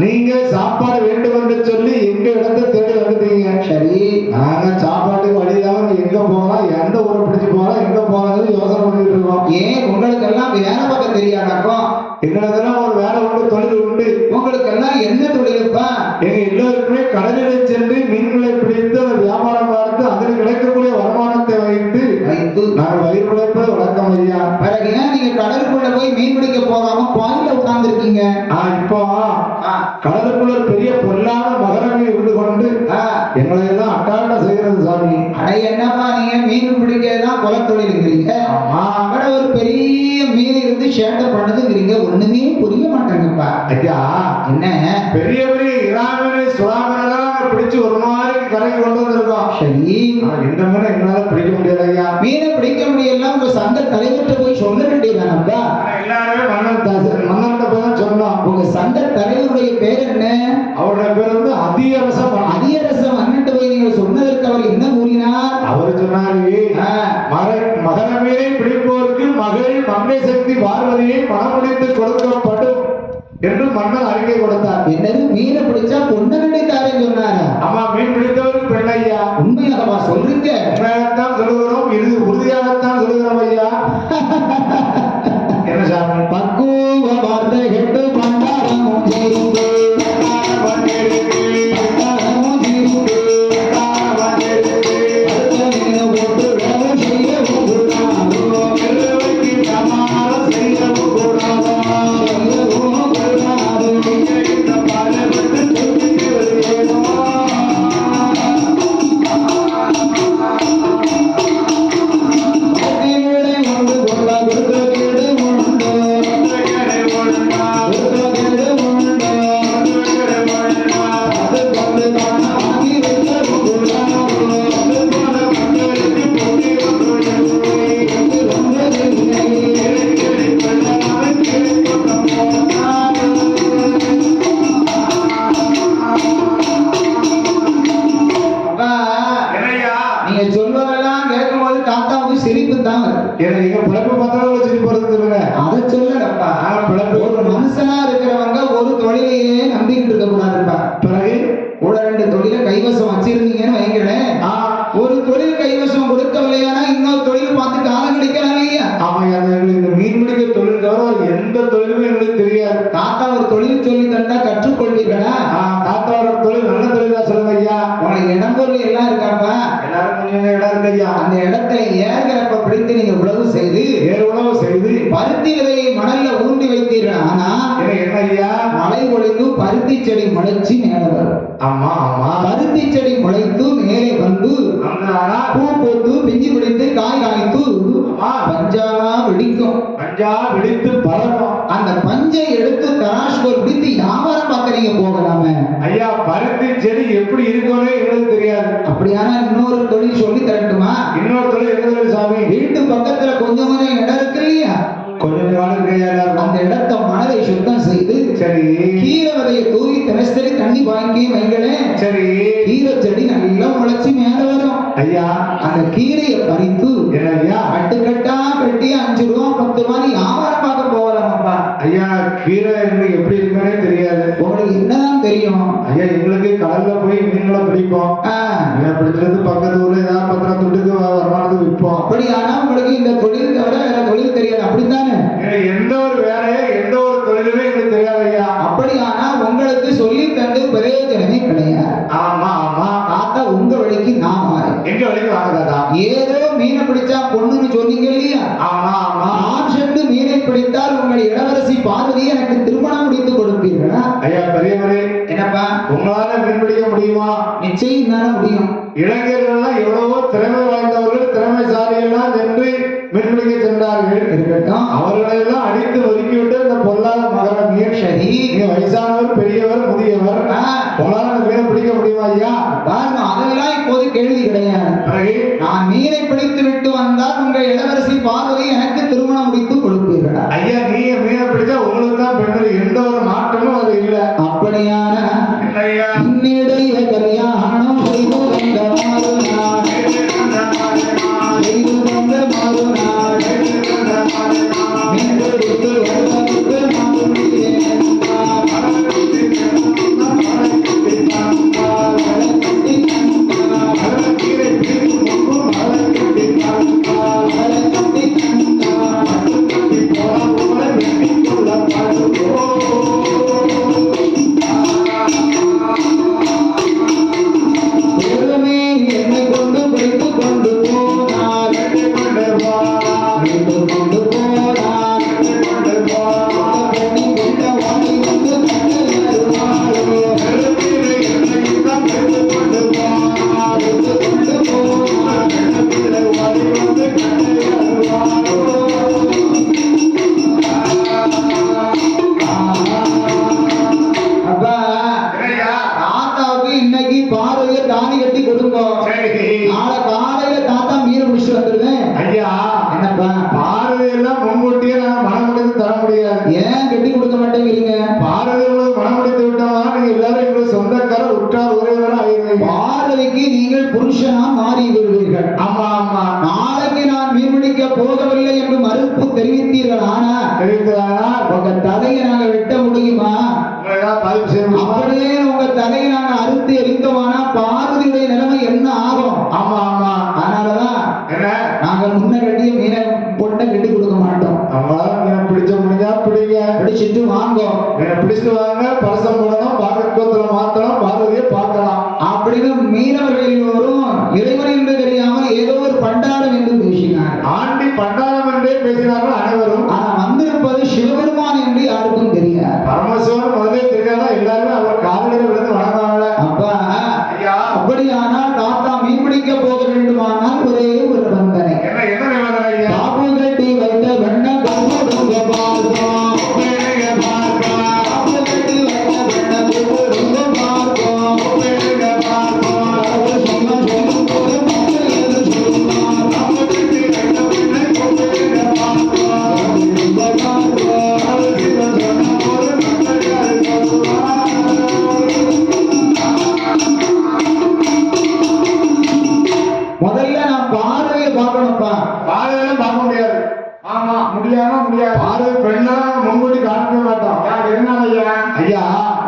நீங்க சாப்பாடு வேண்டும் என்று சொல்லி எங்க இடத்தை தேடி வந்துட்டீங்க. சரி நாங்க சாப்பாட்டுக்கு வழி இல்லாம எங்க போகலாம் எந்த ஊரை பிடிச்சு போகலாம் எங்க போகலாம்னு யோசனை பண்ணிட்டு இருக்கோம். ஏன் உங்களுக்கு எல்லாம் வேற பக்கம் தெரியாதாக்கும்? எங்களுக்கெல்லாம் ஒரு வேலை உண்டு, தொழில் உண்டு. உங்களுக்கு எல்லாம் என்ன தொழிலுப்பா? எங்க எல்லோருக்குமே கடலிலே சென்று மீன்களை பிடித்து அதை வியாபாரம் பார்த்து அதில் கிடைக்கக்கூடிய வருமானத்தை வைத்து நாங்கள் வயிறு பிழைப்பது வழக்கம் ஐயா. பிறகு ஏன் நீங்க கடலுக்குள்ள போய் மீன் பிடிக்க போகாம கோயில உட்கார்ந்து இருக்கீங்க? இப்போ கடலுக்குள்ள பெரிய பொருளான மகரமே இருந்து கொண்டு எங்களை எல்லாம் அட்டாண்ட செய்கிறது சாமி. அட என்னப்பா நீங்க மீன் பிடிக்கதான் குல தொழிலுங்கிறீங்க. அட ஒரு பெரிய மீன் இருந்து சேட்டை பண்ணதுங்கிறீங்க. ஒண்ணுமே புரிய மாட்டேங்கப்பா. ஐயா என்ன பெரிய பெரிய இராமனை சுறாமனெல்லாம் பிடிச்சு ஒரு மாதிரி கரைக்கு கொண்டு வந்திருக்கோம். சரி இந்த மீனை எங்களால பிடிக்க முடியாது ஐயா. மீனை பிடிக்க முடியல உங்க சங்க தலைவர்கிட்ட போய் சொல்ல வேண்டியதானப்பா. எல்லாருமே மன்னன்கிட்ட போய் தான் சொன்னோம். உங்க சங்க தலைவருடைய பேர் என்ன? அவருடைய பேர் வந்து அதியரசம். அதியரசம் மன்னன்கிட்ட போய் நீங்க சொன்னதற்கு அவர் என்ன கூறினார்? அவர் சொன்னாரு மகரமீனை பிடிப்போருக்கு மகள் மங்கை சக்தி பார்வதியை மனமுடித்து கொடுக்கப்படும் என்று மன்னர் அறிக்கை கொடுத்தார். என்னது மீனை பிடிச்சா பொண்ணு கிடைத்தாருன்னு சொன்னாரா? ஆமா மீன் பிடித்தவருக்கு பெண் ஐயா. சொல்றீங்க? உண்மையாகத்தான் சொல்லுகிறோம், இது உறுதியாகத்தான் சொல்லுகிறோம் ஐயா. என்ன சாமி? பக்குவ வார்த்தை கெட்டு பண்டாரமும் ஜெயிந்து எங்க பிழப்பு பார்த்தா வச்சுட்டு போறது இல்லைங்க. அதை சொல்லலப்பா. ஒரு மனுஷனா இருக்கிறவங்க ஒரு தொழிலையே நம்பிக்கிட்டு இருக்க கூடாதுப்பா. பிறகு கூட 2 தொழிலை கைவசம் வச்சிருந்தீங்கன்னு வைங்களேன், ஒரு தொழில் கைவசம் கொடுக்கவில்லையானா இன்னொரு தொழில் பார்த்து காலம் கிடைக்கலாம் இல்லையா? ஆமா, எங்களுக்கு இந்த மீன் பிடிக்க தொழில் தவிர எந்த தொழிலுமே எங்களுக்கு தெரியாது. தாத்தா ஒரு தொழில் சொல்லி தந்தா கற்றுக்கொள்வீர்களா? தாத்தாவோட தொழில் நல்ல தொழிலா சொல்லுங்க ஐயா. உனக்கு இடம் பொருள் எல்லாம் இருக்காப்பா? எல்லாரும் கொஞ்சம் இடம் இருக்கு ஐயா. அந்த இடத்தை ஏற்கிறப்ப பிடித்து நீங்க உழவு செய்து உழவு செய்து பருத்தி விதையை மணல்ல ஊண்டி வைத்தீர்கள். ஆனா என்ன ஐயா, மழை ஒழிந்து பருத்தி செடி முளைச்சு மேல வரும். ஆமா ஆமா, பருத்தி செடி முளைத்து மேலே வந்து பூ போட்டு பிஞ்சு பிடித்து காய் காய்த்து பஞ்சா வெடிக்கும். பஞ்சா வெடித்து பறக்கும். அந்த பஞ்சை எடுத்து தராசுகோல் பிடித்து வியாபாரம் பார்க்க நீங்க போகலாமே ஐயா. பருத்தி செடி எப்படி இருக்கும்னே எங்களுக்கு தெரியாது. அப்படியானா இன்னொரு தொழில் சொல்லி தரட்டுமா? இன்னொரு தொழில் என்ன தொழில் சாமி? வீட்டு பக்கத்துல கொஞ்சம் கொஞ்சம் இடம் இருக்கு இல்லையா, கொஞ்சம் அந்த இடத்த மணலை சுத்தம் செய்து சரி கீரை விதையை தூவி தினசரி தண்ணி வாங்கி வைங்களேன். சரி, கீரை செடி நல்லா முளைச்சு மேல வரும் ஐயா. அந்த கீரையை பறித்து ஐயா கட்டுக்கட்டா கட்டி 5 ரூபா 10 ரூபா வியாபாரம் பார்க்க போகலாமாப்பா? ஐயா, கீரை எங்களுக்கு எப்படி இருக்குன்னே தெரியாது. உங்களுக்கு என்னதான் தெரியும்? ஐயா, எங்களுக்கு கடல்ல போய் மீன்களை பிடிப்போம். மீனை பிடிச்சிருந்து பக்கத்து ஊர்ல ஏதாவது 10 துட்டுக்கு வருமானத்துக்கு விற்போம். அப்படியானா உங்களுக்கு இந்த தொழில் தவிர வேற தொழில் தெரியாது, அப்படித்தானே? எந்த ஒரு வேலையோ எந்த ஒரு தொழிலுமே எங்களுக்கு தெரியாது ஐயா. அப்படியானா உங்களுக்கு சொல்லி தந்து பிரயோஜனமே கிடையாது. ஆமா ஆமா, தாத்தா உங்க வழிக்கு நான் மாறேன். எங்க வழிக்கு வாங்க தாத்தா. ஏதோ மீனை பிடிச்சா பொண்ணுன்னு சொன்னீங்க இல்லையா? ஆமா ஆமா, நான் சென்று மீனை பிடித்தால் உங்கள் இளவரசி பார்வதி எனக்கு திருமணம் முடித்து கொடுப்பீர்களா? ஐயா பெரியவரே, என்னப்பா உங்களால மீன் பிடிக்க முடியுமா? நிச்சயம் தானே முடியும். இளைஞர்கள்லாம் எவ்வளவோ திறமை வாய்ந்தவர்கள், திறமைசாலிகள்லாம் சென்று மீன் பிடிக்க சென்றார்கள். இருக்கட்டும், அவர்களை எல்லாம் அடித்து ஒதுக்கிவிட்டு இந்த பொல்லாத மகர மீன். சரி, நீங்க வயசானவர், பெரியவர், முதியவர், உங்களால மீனை பிடிக்க முடியுமா ஐயா? பாருங்க, அதெல்லாம் இப்போது கேள்வி கிடையாது. நான் மீனை பிடித்து விட்டு வந்தால் உங்க இளவரசி பார்வதி எனக்கு திருமணம் முடித்து கொடுப்பீர்களா? ஐயா, நீங்க மீனை பிடிச்சா உங்களுக்கு தான் பெண்கள், எந்த ஒரு மாற்றமும் அது இல்லை. அப்படியான இன்னிடைய கல்யாணம் செய்து வந்த மறுநாள், செய்து வந்த மறுநாள் மீன் பிடித்து வருவதற்கு என்னை கொண்டு வைத்து கொண்டு போனார், கொண்டு போனார் கொண்ட வாடி வந்து அப்பா தாத்தாவுக்கு இன்னைக்கு பார்வையை தாலி கட்டி கொடுப்போம். நாளை காலையில தாத்தா மீன் பிடிச்சு வந்துருவேன். ஐயா, என்னப்பா பார்வையெல்லாம் முன்கூட்டியே நான் மனம் முடித்து தர முடியாது. ஏன் கட்டி கொடுக்க மாட்டேங்கிறீங்க? பார்வை உங்களுக்கு மனம் முடித்து விட்டோம்னா நீங்க எல்லாரும் எங்களுக்கு சொந்தக்கார உற்றார் உறவினரா ஆகிடுவீங்க. பார்வைக்கு நீங்கள் புருஷனா மாறி விடுவீர்கள். ஆமா ஆமா, நாளைக்கு நான் மீன் பிடிக்க போகவில்லை என்று மறுப்பு தெரிவித்தீர்கள். ஆனா உங்க தலையை நாங்க வெட்ட முடியுமா? அப்படியே உங்க தலையை நாங்க அறுத்து எரித்தோமானா பார்வதியுடைய நிலைமை என்ன ஆகும்? ஆமா ஆமா,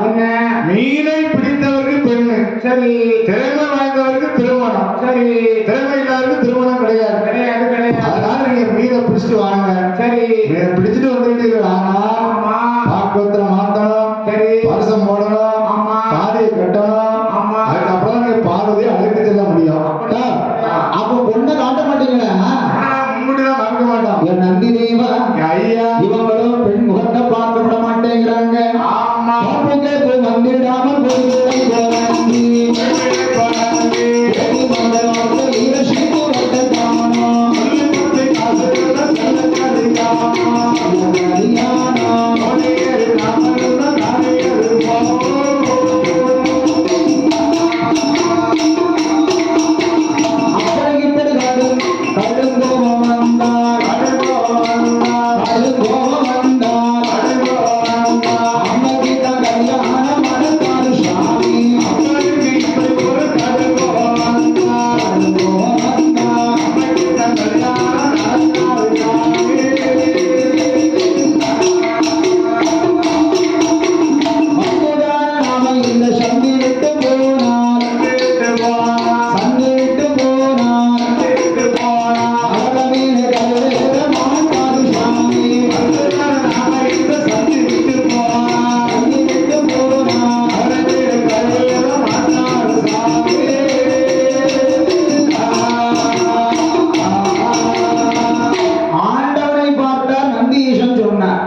என்ன மீனை பிடித்தவருக்கு பெண்ணு சரி திறமை வாய்ந்தவருக்கு திருமணம் சரி திறமை இல்லாதவருக்கு திருமணம் கிடையாது கிடையாது கிடையாது அதனால நீங்க மீனை பிடிச்சிட்டு வாங்க சரி மீனை பிடிச்சிட்டு வந்துட்டீர்கள் ஆனா பாக்குவத்துல மாத்தணும் சரி வருஷம் போடணும் ஆமா காதையை கட்டணும் ஆமா அதுக்கப்புறம் நீங்க பார்வதியை அழைத்து செல்ல முடியும் அப்ப பொண்ணை காட்ட மாட்டீங்களா முன்னாடிதான் பார்க்க மாட்டோம் என் நந்தி தேவா ஐயா இவங்களும் பெண் முகத்தை பார்க்க விட மாட்டேங்கிறாங்க ஆமா கேட்டு வந்திடாமல்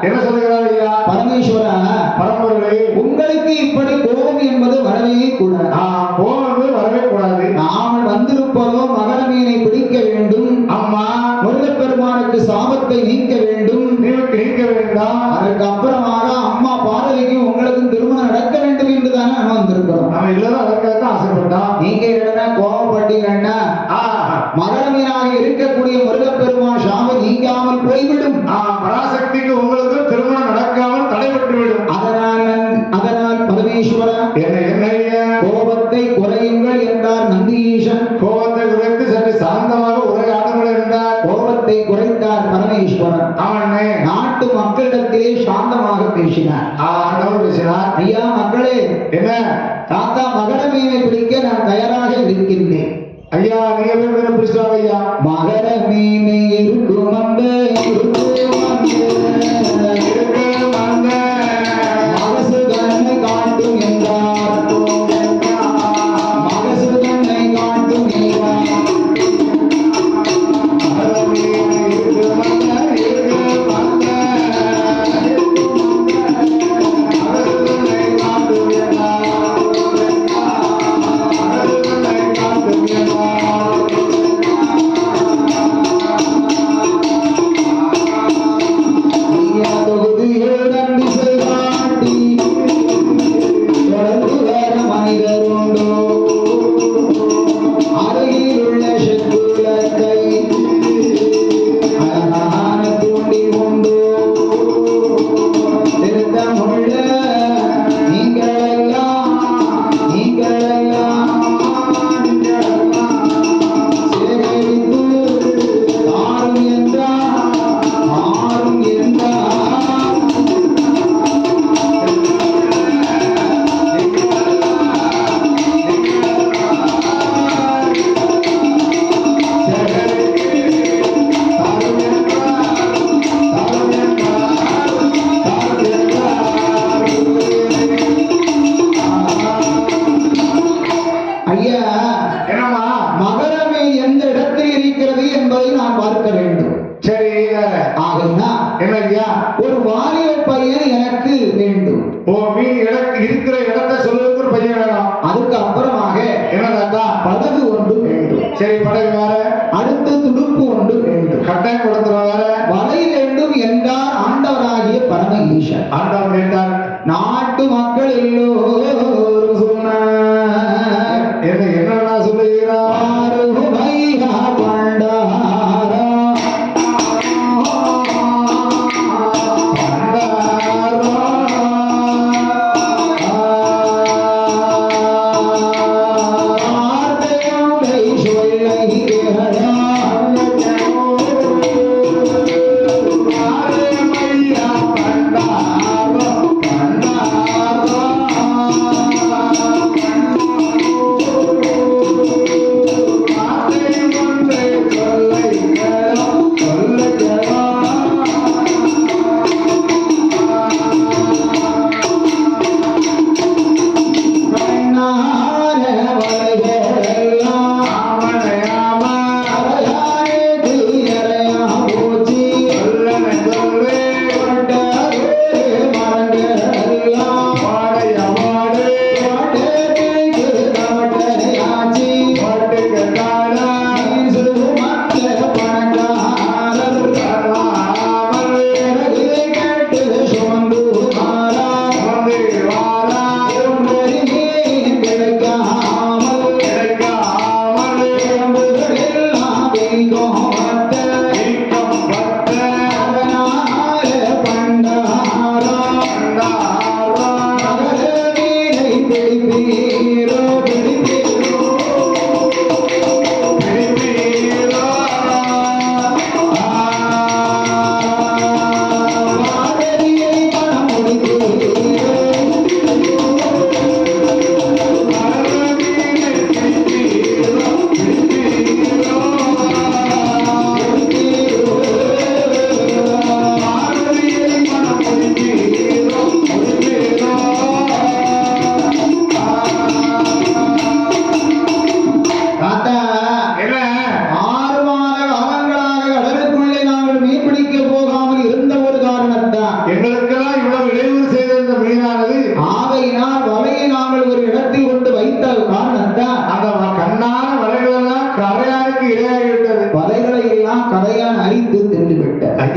என்ன சொல்லுகிறார் ஐயா பரமேஸ்வரா பரம்பொருளே உங்களுக்கு இப்படி கோபம் என்பது வரவே கூடாது கோபம் வரவே கூடாது நாம் வந்திருப்பதோ மகர மீனை பிடிக்க வேண்டும் அம்மா முருகப்பெருமானுக்கு சாபத்தை நீக்க வேண்டும் நீக்க வேண்டாம் அதற்கு அப்புறமாக அம்மா பார்வதிக்கு உங்களுக்கும் திருமணம் நடக்க வேண்டும் என்றுதானே நம்ம வந்திருக்கிறோம் நம்ம இல்லதான் அதற்காக ஆசைப்பட்டோம் நீங்க என்ன கோபப்பட்டீங்கன்னா மகர மீனாக இருக்கக்கூடிய முருகப்பெருமான் சாபம் நீங்காமல் போய்விடும் பராசக்திக்கு உங்களுக்கு திருமணம் நடக்காமல் தடைபட்டு விடும் அதனால் பரமேஸ்வரா என்ன கோபத்தை குறையுங்கள் என்றார் நந்தீசன் கோபத்தை குறைத்து சற்று சாந்தமாக உரையாடுங்கள் என்றார் கோபத்தை குறைத்தார் பரமேஸ்வரன் அவனே நாட்டு மக்களிடத்திலே சாந்தமாக பேசினார் பேசினார் ஐயா மக்களே என்ன தாத்தா மகர மீனை பிடிக்க நான் தயாராக இருக்கின்றேன் ஐயா நீங்க மீனை பிடிச்சிட்டாங்க ஐயா மகர மீனை இருக்கும் அந்த மகசு கண்ணை காட்டும் என்றார் மகசு கண்ணை காட்டும் என்றார் ஒரு வாலிப பையன் எனக்கு வேண்டும். இருக்கிற இடத்தை சொல்லுவதற்கு ஒரு பையன் வேணும். அதுக்கு அப்புறமாக என்னடா படகு ஒன்று வேண்டும். சரி படகு வேற. அடுத்து துடுப்பு ஒன்று வேண்டும். கட்டாயம் கொடுத்துற வேற. வலை வேண்டும் என்றார் ஆண்டவராகிய பரம ஈசன். ஆண்டவன் கேட்டார். நாட்டு மக்கள் எல்லோரும் சொன்னார். என்ன சொல்லுகிறார்?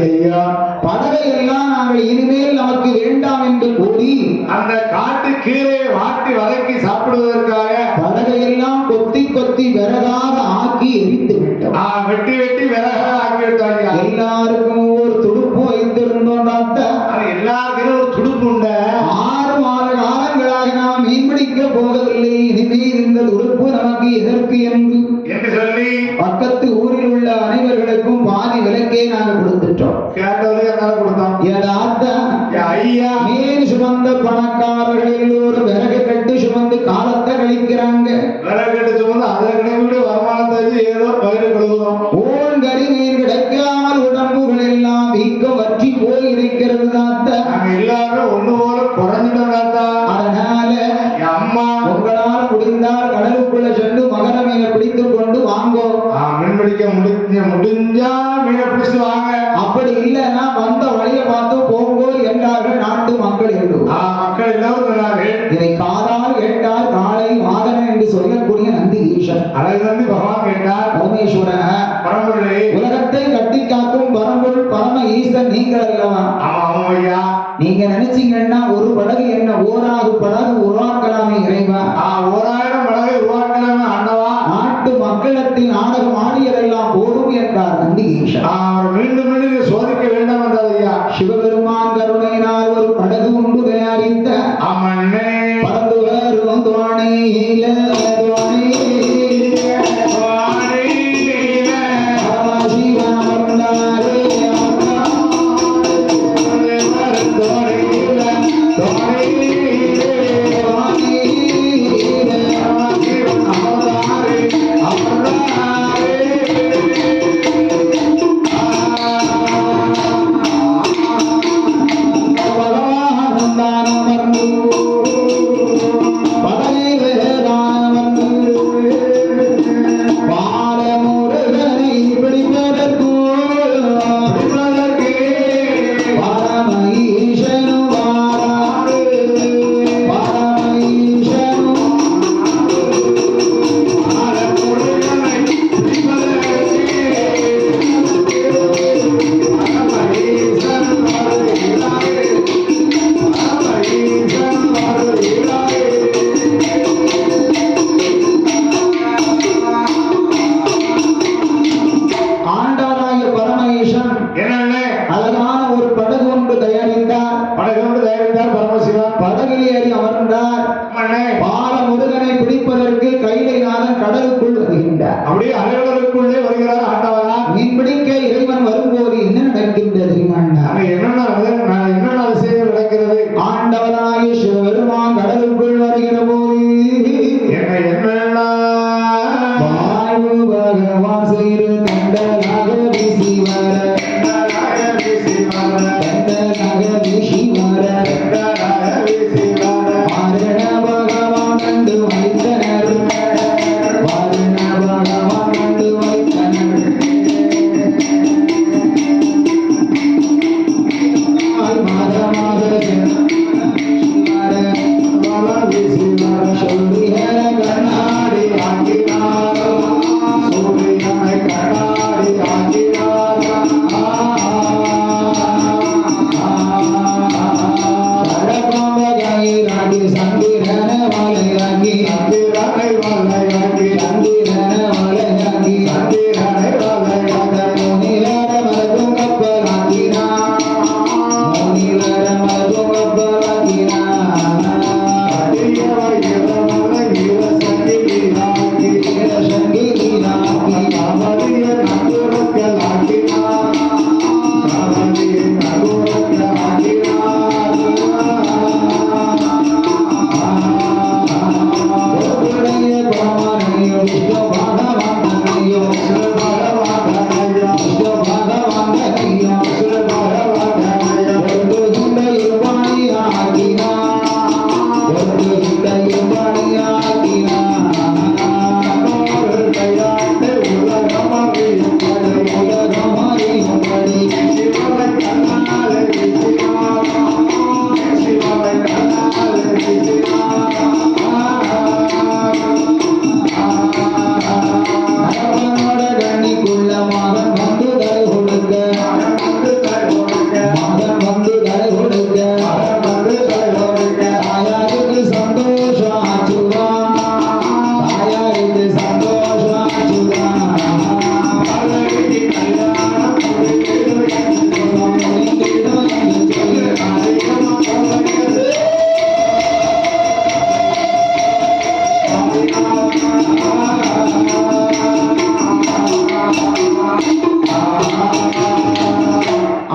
ஐயா படகை எல்லாம் நாங்கள் இனிமேல் நமக்கு வேண்டாம் என்று கூறி அந்த காட்டு கீரை வாட்டி வதக்கி சாப்பிடுவதற்காக படகை எல்லாம் கொத்தி கொத்தி விறகாக ஆக்கி எரித்து விட்டோம். வெட்டி வெட்டி விறகாக ஆக்கி விட்டாங்க. எல்லாருக்கும் ஒரு துடுப்பு வைத்திருந்தோம் டாக்டர். எல்லாருக்கும் ஒரு துடுப்பு உண்ட 6 மாத காலங்களாக நாம் மீன்பிடிக்க போகவில்லை. இனிமேல் இந்த துடுப்பு நமக்கு எதற்கு என்று சொல்லி பக்கத்து ஊரில் உள்ள அனைவர்களுக்கும் பாதி விலைக்கே நாங்கள் கொடுத்துட்டோம். கேட்டவர்கள் என்ன கொடுத்தோம்? ஐயா மீன் சுமந்த பணக்காரர்கள் எல்லோரும் விறகு கட்டு சுமந்து காலத்தை கழிக்கிறாங்க. விறகு கட்டு சுமந்து அதில் கிடைக்கக்கூடிய வருமானத்தை வச்சு ஏதோ பயிர் கொடுக்கிறோம். ஓன் கறி மீன் கிடைக்காமல் உடம்புகள் எல்லாம் வீக்கம் வற்றி போய் இருக்கிறது தாத்தா. நாங்க எல்லாரும் ஒண்ணு போல குறைஞ்சிட்டோம் தாத்தா. அதனால அம்மா உங்களால் முடிந்தால் கடலுக்குள்ள சென்று மகர மீனை பிடித்துக் கொண்டு வாங்கோ. மீன் பிடிக்க முடிஞ்சா மீனை பிடிச்சு வாங்க. அப்படி இல்லைன்னா வந்த வழியை பார்த்து போங்கோ என்றார்கள் நாட்டு மக்கள் என்று. மக்கள் எல்லாரும் சொன்னார்கள். இதை காதால் கேட்டால் காலை மாதவன் என்று சொல்லக்கூடிய நந்தி ஈசன். அழகு நந்தி பகவான் கேட்டார், பரமேஸ்வரன் பரம்பொருளே, உலகத்தை கட்டி காக்கும் பரம்பொருள் பரம ஈசன் நீங்கள் அல்லவா? ஐயா, நீங்க நினைச்சீங்கன்னா ஒரு படகு என்ன 1000 படகு உருவாக்கலாமே இறைவா. 1000 படகு உருவாக்கலாமே ஆண்டவா. நாட்டு மக்களிடத்தில் நாடகம் ஆடியதெல்லாம் போதும் என்றார் நந்தி ஈசன். மீண்டும் மீண்டும் சோதிக்க வேண்டாம் என்றார் ஐயா. சிவபெருமான் கருணையினால் ஒரு படகு ஒன்று தயாரித்த அம்மண்ணே பறந்து வரும் துவானையில அப்படியே அலைவதற்குள்ளே வருகிறார் ஆண்டவரா. மீன் பிடிக்க இறைவன் வரும்போது என்ன நடக்கின்றது? என்னென்ன விஷயங்கள் நடக்கிறது? ஆண்டவனாகிய சிவபெருமான் கடலுக்குள் வருகிற போது வாழ்வு பகவான் செய்து தண்டனாக வீசி வர பகவான் கண்டு வைத்தனர்.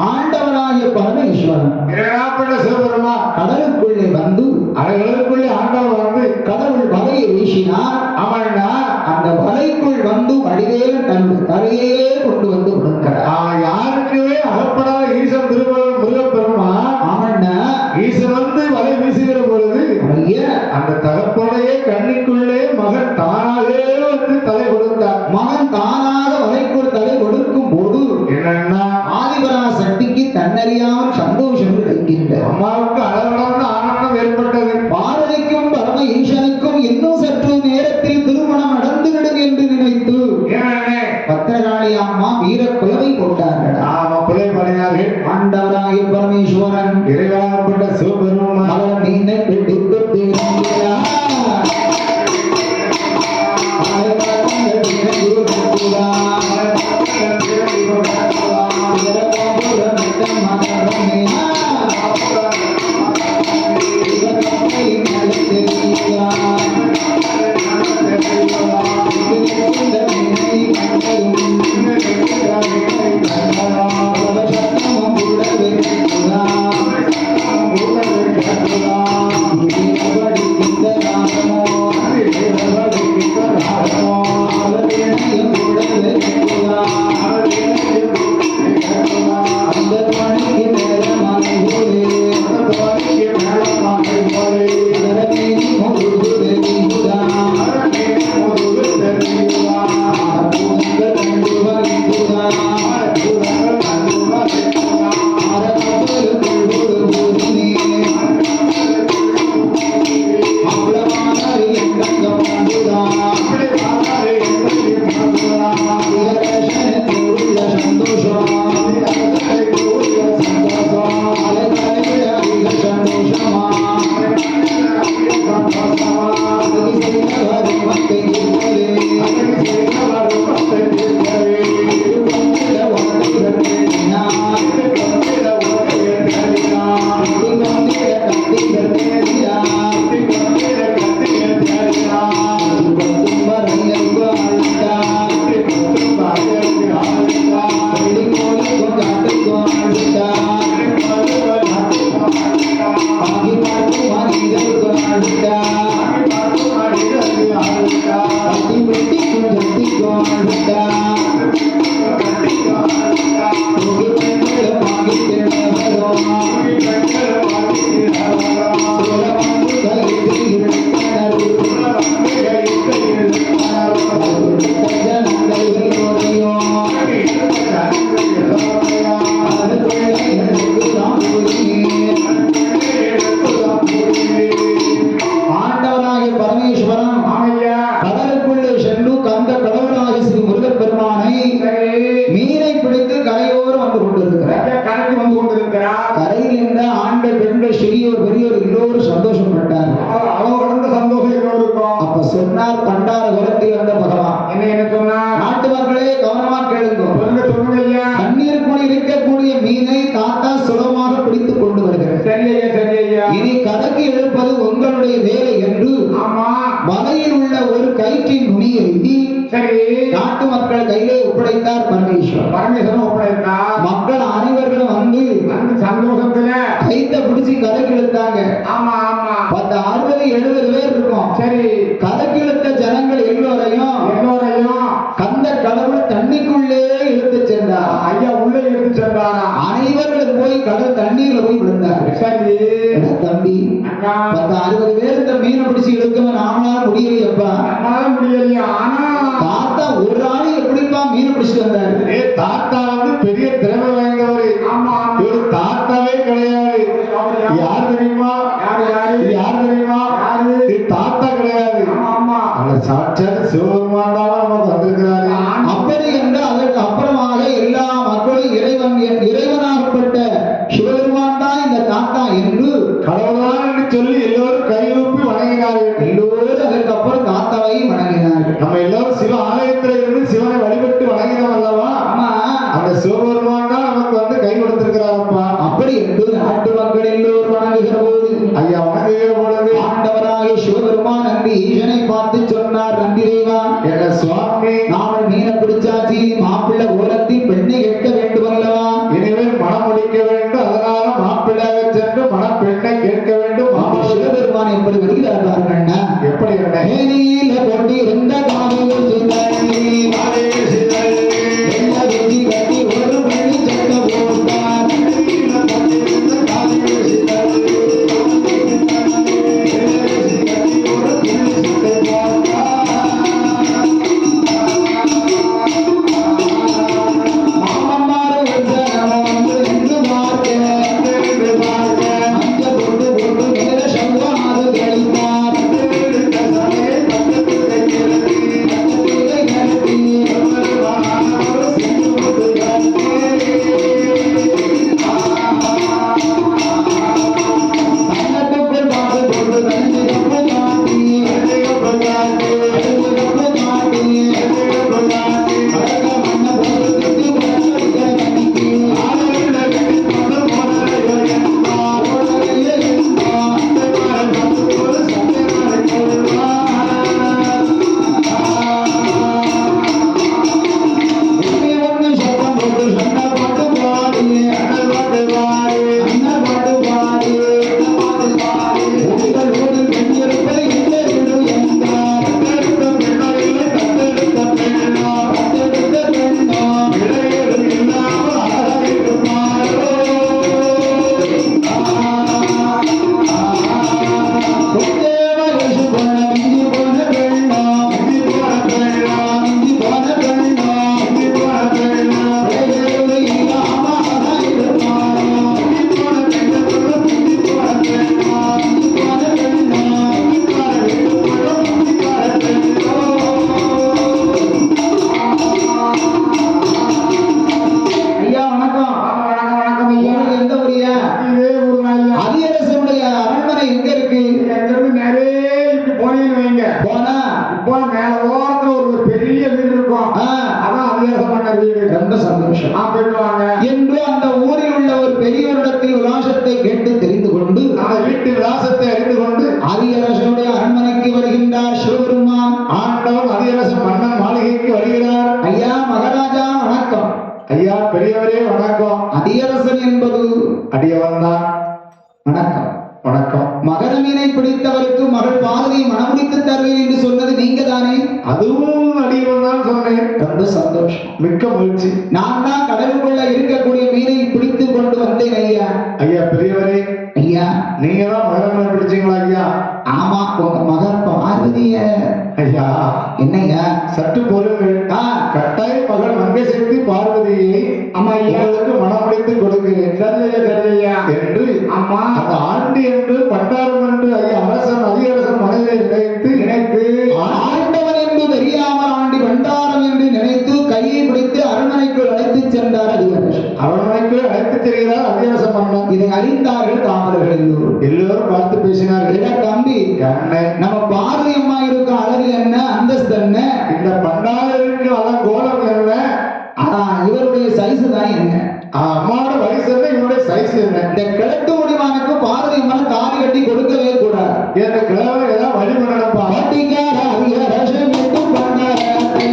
ஆண்டவனாகிய பரமேஸ்வரன் சிவபெருமான் கடலுக்குள்ளே வந்து அவைகளுக்குள்ளே ஆண்டவர் வந்து கடவுள் வலையை வீசினார். ஆமாண்டா அந்த வலைக்குள் வந்து வடிவேல் தன்னுடைய தலையே கொண்டு வந்து கொடுக்கிறார். யாருக்குமே அகப்படாத ஈசன் திருமணம் முருகப்பெருமான் ஆமண்ணா ஈசன் வந்து வலை வீசுகிற பொழுது ஐயா அந்த தகப்பனுடைய கண்ணிக்குள்ளே மகன் தானாகவே வந்து தலை கொடுத்தார். மகன் தானாக வலைக்குள் தலை கொடுக்கும் போது என்னன்னா ஆதிபரா சக்திக்கு தன்னறியாமல் சந்தோஷம் கிடைக்கின்றது. அம்மாவுக்கு அளவளர்ந்த ஆனந்தம் ஏற்பட்டது. பார்வதிக்கும் பரம ஈசனுக்கும் இன்னும் சற்று நேரத்தில் திருமணம் நடந்துவிடும் என்று நினைத்து பத்திரகாளி அம்மா வீர குலவை போட்டார்கள். பிள்ளை பணியார்கள் ஆண்டவராகிய பரமேஸ்வரன் இறைவனாகப்பட்ட சிவபெருமான் மகன் மீனை பிடித்து திரும்பினார். மக்கள் அனைவர்களும் வந்து சந்தோஷத்துல கைத்த பிடிச்சி கதைக்கு இழுத்தாங்க. ஆமா ஆமா 60-70 பேர் இருக்கும். சரி, கதைக்கு இழுத்த ஜனங்கள் எல்லோரையும் கந்த கடவுள் தண்ணிக்குள்ளே இழுத்து சென்றார். ஐயா உள்ளே இழுத்து சென்றாரா? அனைவர்களும் போய் கடல் தண்ணீர்ல போய் விழுந்தார். சரி தம்பி, 60 பேர் இந்த மீனை பிடிச்சி இழுக்கவன் நாமளால முடியலையப்பா. முடியலையா? ஆனா தாத்தா ஒரு ஆளு எப்படிப்பா மீனை பிடிச்சிட்டு வந்தாரு? தாத்தா வந்து பெரிய திறமை வாய்ந்தவரு. ஆமா, ஒரு தாத்தாவே கிடையாது. யார் தெரியுமா? யார் தெரியுமா? தாத்தா கிடையாது. ஆமா, அந்த சாட்சாத் சிவபெருமான் தான் நமக்கு வந்திருக்கிறாரு. அப்படி என்றால் அதற்கு அப்புறமாக எல்லா மக்களும் இறைவனாகப்பட்ட சிவபெருமான் தான் இந்த தாத்தா என்று கடவுளான் என்று சொல்லி எல்லோரும் கையூப்பி வணங்கினார்கள். எல்லோரும் அதற்கு அப்புறம் தாத்தாவை வணங்கினார்கள். நம்ம எல்லாரும் சிவ ஆலயத்தில் இருந்து சிவனை வழிபட்டு வணங்கினோம் அல்லவா? ஆமா, அந்த சிவபெருமான் தான் நமக்கு வந்து கை கொடுத்திருக்கிறாரப்பா. அப்படி என்று நாட்டு மக்கள் எல்லோரும் வணங்குகிற போது ஐயா வணங்குகிற பொழுது ஆண்டவராகிய சிவபெருமான் நன்றி ஈசனை பார்த்து சொன்னார். நன்றி பாருங்கண்ணா எப்படி என்ன மேனியில கொண்டிருந்த காலையில் சிதறி என்ன வெட்டி கட்டி ஒரு மணி சட்ட போட்டார் ரொம்ப சந்தோஷம் என்று அந்த ஊரில் உள்ள ஒரு பெரியவரிடத்தில் விலாசத்தை கேட்டு தெரிந்து கொண்டு அந்த வீட்டு விலாசத்தை அறிந்து கொண்டு அதிகரசனுடைய அரண்மனைக்கு வருகின்றார் சிவபெருமான். ஆண்டவன் அதிகரசன் மன்னன் மாளிகைக்கு வருகிறார். ஐயா மகாராஜா வணக்கம். ஐயா பெரியவரே வணக்கம். அதிகரசன் என்பது அடியவன் தான். வணக்கம் வணக்கம். மகர மீனை பிடித்தவருக்கு மகள் பார்வதியை மணமுடித்து தருவேன் என்று சொன்னது நீங்க தானே? அதுவும் அடியவன் தான் சொன்னேன். ரொம்ப சந்தோஷம், மிக்க மகிழ்ச்சி. நான் தான் கடலுக்குள்ள இருக்கக்கூடிய மீனை பிடித்து கொண்டு வந்தேன் ஐயா. ஐயா பெரியவரே, ஐயா நீங்க தான் மகர மீனை பிடிச்சீங்களா ஐயா? ஆமா, உங்க மகள் பார்வதிய. ஐயா என்னையா சற்று பொறுங்கள். கட்டாய மகள் மங்கை சக்தி பார்வதியை அம்மா உங்களுக்கு மனமுடித்து கொடுக்கிறேன். சரியா என்று அம்மா அந்த ஆண்டு என்று பண்டாரம் என்று ஐயா அரசன் அதிகரசன் மனதிலே நினைத்து ஆண்டவன் என்று தெரியாமல் ஆண்டி பண்டாரம் என்று நினைத்து கையை பிடித்து அரண்மனைக்குள் அழைத்து சென்றார் அதிகரசன். அரண்மனைக்குள் அழைத்து செல்கிறார் அதிகரசன் மன்னன். இதை அறிந்தார்கள் காமர்கள் எல்லோரும் பார்த்து பேசினார்கள். தம்பி, நம்ம பார்வதி அம்மா இருக்க அழகு என்ன, அந்தஸ்து என்ன, இந்த பண்டாரருக்கு அலங்கோலம் என்ன, இவருடைய சைஸ் தான் என்ன, அம்மாவோட வயசு என்ன, இவருடைய சைஸ் என்ன? இந்த கிழட்டு முடிவானுக்கு பார்வதி அம்மா தாலி கட்டி கொடுக்கவே கூடாது. இந்த கிழமை ஏதாவது வழி பண்ணப்பா. கட்டிக்கார அதிகரசன் என்று பண்டாரத்தை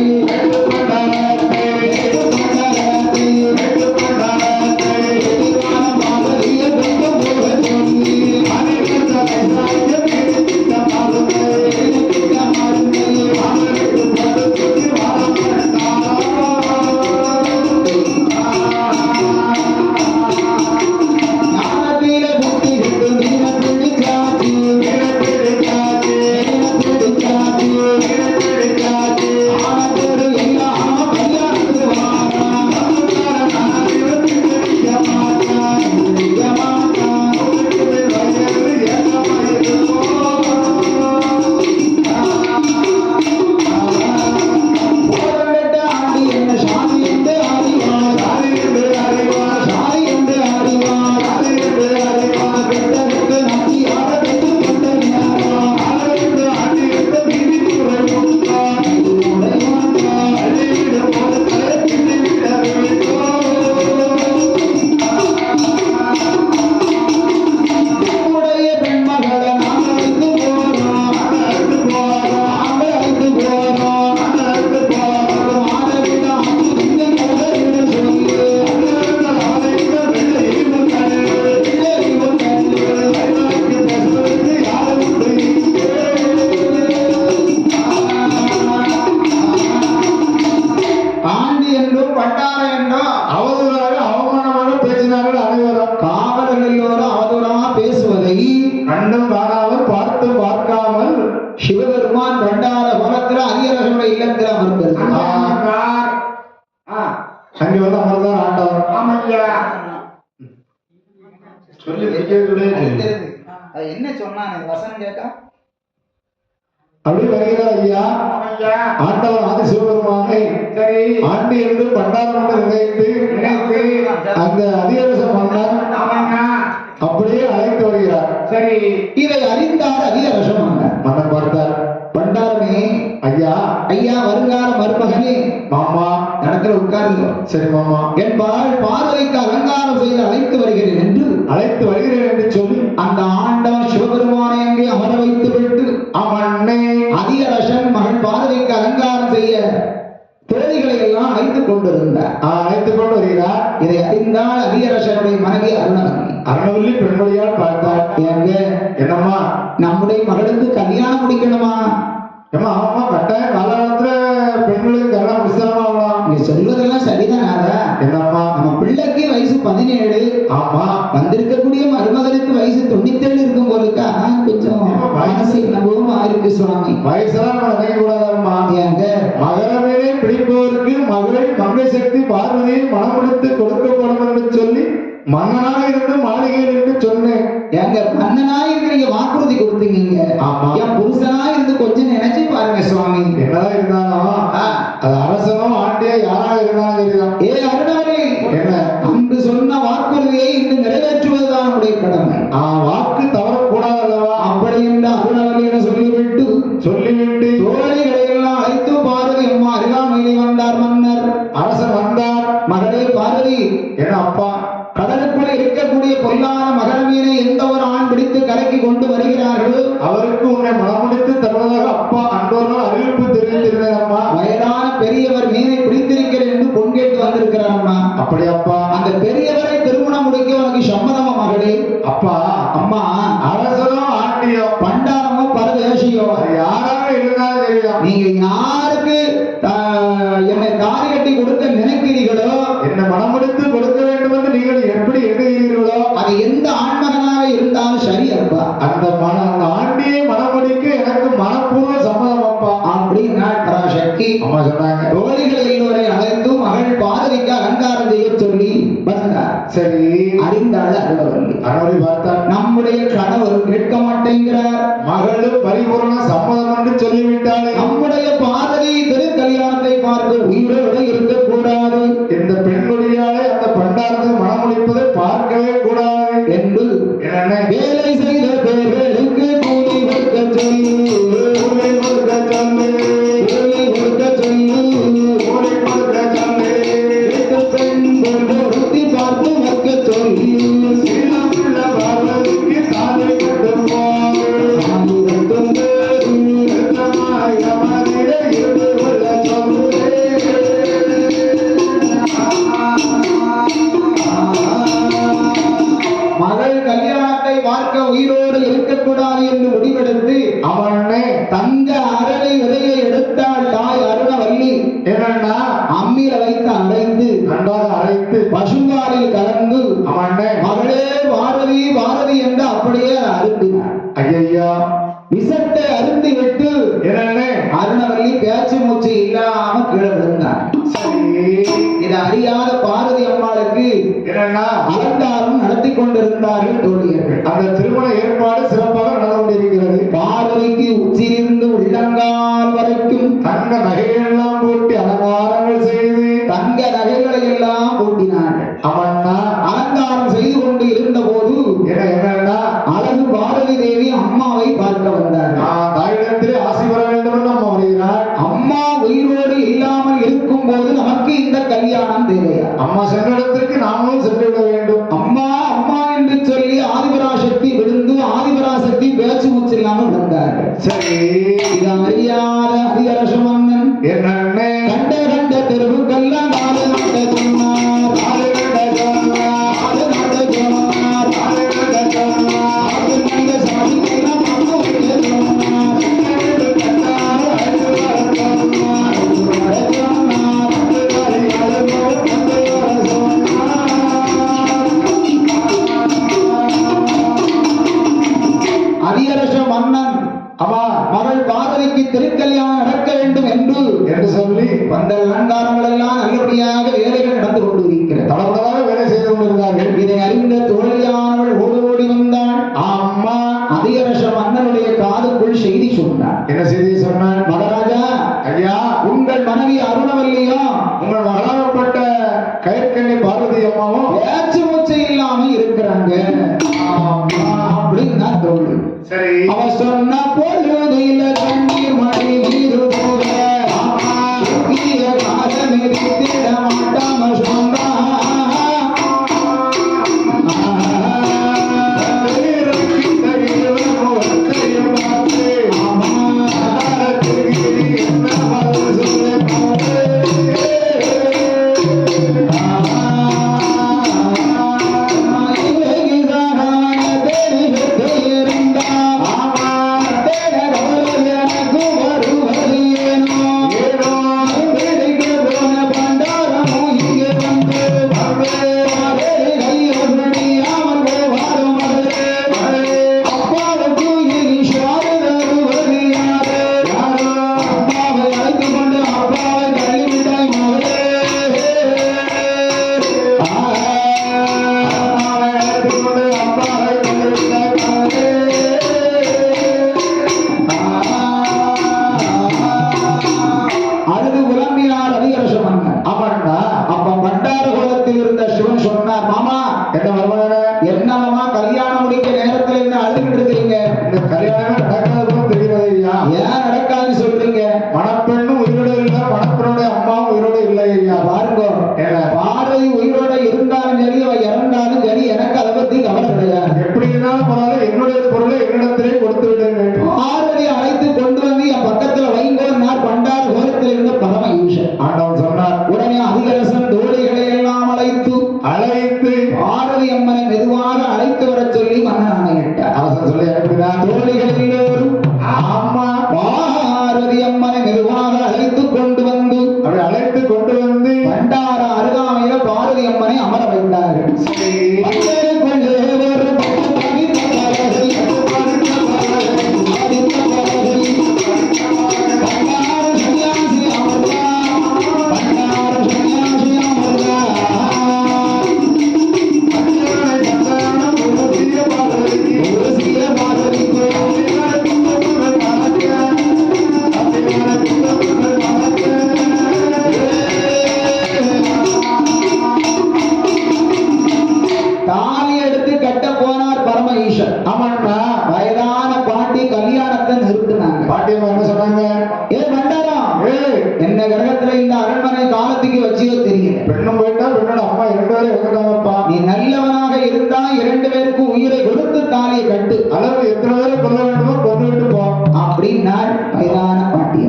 ஞானத்தில புத்தி விட்டு நீன பிடிச்சாச்சு வைக்கிறதுடைய அடுத்தது, அது என்ன சொன்னான் இந்த வசனம் கேட்கா? அப்படி வருகிறார் ஐயா. ஆண்டவர் ஆதி சிவபெருமானை சரி, ஆண்டி என்று பண்டாரம் நினைத்து அந்த அதிகார மன்னர் அப்படியே அழைத்து வருகிறார். சரி, இதை அறிந்தார் அதிகாரம் மன்னன் பார்த்தார். பண்டாரமே, ஐயா ஐயா வருங்கால மருமகனே, மாமா இடத்துல உட்காருங்க. சரி மாமா, என்பால் பார்வைக்கு அலங்காரம் செய்து அழைத்து வருகிறேன் என்று அழைத்து வருகிறேன் என்று சொல்லி அந்த ஆண்டவன் சிவபெருமானை அங்கே அமர வைத்து விட்டு அவனே அதிகரசன் மகன் பார்வைக்கு அலங்காரம் செய்ய தோழிகளை எல்லாம் அழைத்துக் கொண்டிருந்தார். அழைத்துக் கொண்டு வருகிறார். இதை அறிந்தால் அதிகரசனுடைய மனைவி அருணவல்லி. அருணவல்லி பெண்மொழியால் பார்த்தார். ஏங்க என்னம்மா, நம்முடைய மகளுக்கு கல்யாணம் முடிக்கணுமா? ஏமா ஆமா, கட்டாயம் காலத்துல பெண்களுக்கு கல்யாணம் முடிச்சாலாம். நீங்க சொல்வதெல்லாம் சரிதான். என்னம்மா, நம்ம பிள்ளைக்கு வயசு 17, ஆமா, வந்திருக்கக்கூடிய மருமகனுக்கு வயசு 97 இருக்கும் போதுக்கா கொஞ்சம் மனசு அனுபவமா இருக்கு சுவாமி. வயசெல்லாம் நம்ம நினைக்க கூடாதாம்மா. ஏங்க மகரமேனே பிடிப்பவருக்கு மகளை மங்கை சக்தி பார்வதியை மனம் முடித்து கொடுக்கப்படும் என்று சொல்லி மன்னனாக இருந்து மாளிகையில் இருந்து சொன்னேன். ஏங்க மன்னனா இருந்து நீங்க வாக்குறுதி கொடுத்தீங்க. ஆமா, என் புருஷனா இருந்து கொஞ்சம் நினைச்சு பாருங்க சுவாமி. என்னதான் இருந்தாலும் அது அரசனோ ஆண்டியோ யாராக இருந்தாலும் சரிதான். ஏ அருணாவளி, என்ன அன்று சொன்ன வாக்குறுதியை இன்று நிறைவேற்றுவதுதான் நம்முடைய கடமை. வாக்கு தவறக்கூடாது அல்லவா? அப்படி என்று அருணாவளி என சொல்லிவிட்டு தோழிகளை எல்லாம் அழைத்து பார்வதி அம்மா அருகாமையிலே வந்தார் மன்னர். அரசன் வந்தார். மகளே பார்வதி, என்ன அப்பா, கடலுக்குள் இருக்கக்கூடிய பொல்லாத மகரமீனை எந்த ஒரு ஆண் பிடித்து கரைக்கு கொண்டு வருகிறார்களோ அவருக்கு உன்னை மனமுடித்து தருவதாக அப்பா அன்றோர்கள் அறிவிப்பு தெரிவித்திருந்தேன் அம்மா. வயதான பெரியவர் மீனை பிடித்திருக்கிறேன் என்று பொன் கேட்டு வந்திருக்கிறார் அம்மா. அப்படி அப்பா, அந்த பெரியவரை திருமணம் முடிக்க உனக்கு சம்மதமா மகளே? அப்பா, அம்மா, அரசனோ ஆண்டியோ பண்டாரமோ பரதேசியோ யாராக இருந்தாலும் தெரியும், நீங்க யாருக்கு என்னை தாலி கட்டி கொடுக்க நினைக்கிறீர்களோ, என்ன மனமுடித்து கொடுக்க வேண்டும் என்று நீங்கள் எப்படி எண்ணுகிறீர்களோ, அது எந்த ஆண்மகனாக இருந்தாலும் சரி அப்பா. அந்த ஆண்டியை மனமுடிக்க எனக்கு மனப்பூர்வ சம்மதம் அப்பா அப்படின்னா பராசக்தி அம்மா சொன்னாங்க. தோழிகள் எல்லோரை அழைத்து மகள் பார்வதிக்கு அலங்காரம் செய்ய சொல்லி வந்தார். சரி, அறிந்தாள் அருணவல்லி. அருணவல்லி பார்த்தார். நம்முடைய கணவர் கேட்க மாட்டேங்கிறார், மகளும் பரிபூர்ண சம்மதம் என்று சொல்லிவிட்டாலே நம்முடைய பார்வதி திரு கல்யாணத்தை பார்க்க உயிரோடு இருக்கக்கூடாது, இந்த பெண்மொழியாலே அந்த பண்டாரத்தை மனமுடிப்பதை பார்க்கவே கூடாது என்று என்ன வேலை செய்த பேர்களுக்கு கூலி கொடுக்க சொல்லி, கூலி கொடுக்க சொல்லி, கூலி கொடுக்க சொல்லி, கூலி கொடுக்க சொல்லி, வீட்டு பெண் கொண்டு ஒருத்தி பார்த்து வைக்க சொல்லி, சீலமுள்ள பார்வதிக்கு தாலி கட்டும் போது ஆயிரத்தும் பேரு நிறுத்தமாய் அமர்ந்திட இருந்து கொள்ள சொல்லுதே. மகள் கல்யாணத்தை பார்க்க உயிரோடு இருக்கக்கூடாது என்று முடிவெடுத்து அவனே தங்க அரளை விதையை எடுத்தாள் தாய் அருணவல்லி. என்னன்னா அம்மியில வைத்து அரைந்து நன்றாக அரைத்து பசும்பாலில் கலந்து அவனே மகளே பாரதி பாரதி என்று அப்படியே அருந்தினார். ஐயா விஷத்தை அருந்தி விட்டு என்னே அருணவல்லி பேச்சு மூச்சு இல்லாம கீழே விழுந்தார். இதை அறியாத பார்வதி அம்மாளுக்கு என்னன்னா அலங்காரம் நடத்தி கொண்டிருந்தார்கள் தோழியர்கள். அந்த திருமண ஏற்பாடு சிறப்பாக நடந்து கொண்டிருக்கிறது. பார்வதிக்கு உச்சியிலிருந்து உள்ளங்கால் வரைக்கும் தங்க நகைகளெல்லாம் போட்டு அலங்காரங்கள் செய்து தங்க நகைகளை எல்லாம் பூட்டினார்கள். அவன்னா அலங்காரம் செய்து கொண்டு இருந்த போது என்னன்னா அழகு பாரதி தேவி அம்மாவை பார்க்க வந்தார்கள். தாயிடத்திலே ஆசி வர வேண்டும் என்று அம்மா வருகிறார். அம்மா உயிரோடு இல்லாமல் இருக்கும் போது நமக்கு இந்த கல்யாணம் தேவையா? அம்மா சென்ற இடத்திற்கு நாமளும் சென்று விட வேண்டும். அம்மா அம்மா என்று சொல்லி ஆதிபராசக்தி விழுந்து ஆதிபராசக்தி பேச்சு மூச்சு இல்லாமல் விழுந்தார்கள். சரி, இதை அறியாத அதிகரச மன்னன் என்னே கண்ட கண்ட தெருவுக்கெல்லாம் நாடு நட சொன்னார், நாடு நட சொன்னார், நாடு நட சொன்னார், நாடு நட சொன்னார், அது நல்ல சாதிக்கெல்லாம் பங்கு வைக்க சொன்னார், கண்டார் அழுது வர சொன்னார், அழுது வர சொன்னார், அழுது வரை அழுதோர் தந்தை வர சொன்னார். அதிகரச மன்னன் அம்மா மகள் பார்வதிக்கு திருக்கல்யாணம் நடக்க வேண்டும் என்று சொல்லி வந்த அலங்காரங்கள் எல்லாம் நல்லபடியாக வேலைகள் நடந்து கொண்டு இருக்கிறது. தளபதமாக வேலை செய்து கொண்டிருந்தார்கள். இதை அறிந்த தோழியானவள் ஓடி ஓடி வந்து காதுக்குள் செய்தி சொன்னார். என்ன செய்தி சொன்னார்? மகாராஜா, ஐயா, உங்கள் மனைவி அருணவல்லியும் உங்கள் வளரப்பட்ட கயிற்கண்ணி பார்வதி அம்மாவும் பேச்சு மூச்சு இல்லாம இருக்கிறாங்க அப்படின்னு நான் தோழி. சரி, அவ சொன்ன பொழுதில கண்ணீர் மழை நீர் போக காதமே திட மாட்டாம சொன்னா என்னமா கல்யாணம் முடிக்க நேரத்துல இருந்து அழுதுகிட்டு இருக்கிறீங்க? இந்த கல்யாணமே நடக்காதுன்னு தெரிகிறது ஐயா. ஏன் நடக்காதுன்னு சொல்றீங்க? மணப்பெண்ணும் உயிரோட இல்ல, மணப்பெண்ணுடைய அம்மாவும் உயிரோட இல்லை ஐயா. பாருங்க, பார்வதி உயிரோட இருந்தாலும் சரி, அவ இறந்தாலும் சரி, எனக்கு அதை பத்தி கவலை கிடையாது. எப்படி இருந்தாலும் பரவாயில்ல, என்னுடைய பொருளை என்னிடத்திலே கொடுத்து விடுங்க. பார்வதி அழைத்து கொண்டு வந்து என் பக்கத்துல வைங்கோன்னார் பண்டார கோலத்தில் இருந்த பரம ஈசன். ஆண்டவன் சொன்னார். உடனே அதிகரசன் தோழிகளை எல்லாம் அழைத்து பார்வதி அம்மனை மெதுவாக அழைத்து வர சொல்லி மன்னன் ஆணையிட்டார். அரசன் சொல்லி அனுப்பினார். தோழிகள் எல்லோரும் அம்மா பார்வதி அம்மனை மெதுவாக அழைத்து கொண்டு வந்து பண்டார அருகாமையில பார்வதி அம்மனை அமர வைத்தார்கள். தாலி எடுத்து கட்ட போனார் பரம ஈசன். ஆமாண்டா, வயதான பாட்டி கல்யாணத்தை நிறுத்தினாங்க. பாட்டியம்மா என்ன சொன்னாங்க? ஏ பண்டாரம், என்ன கிரகத்துல இந்த அரண்மனை காலத்துக்கு வச்சியோ தெரியல. பெண்ணும் போயிட்டா, பெண்ணோட அம்மா 2 பேரும் இறந்துட்டாங்கப்பா. நீ நல்லவனாக இருந்தா 2 பேருக்கும் உயிரை கொடுத்து தாலியை கட்டு, அளவு எத்தனை பேரை கொல்ல வேண்டுமோ கொண்டு விட்டு போ அப்படின்னார் வயதான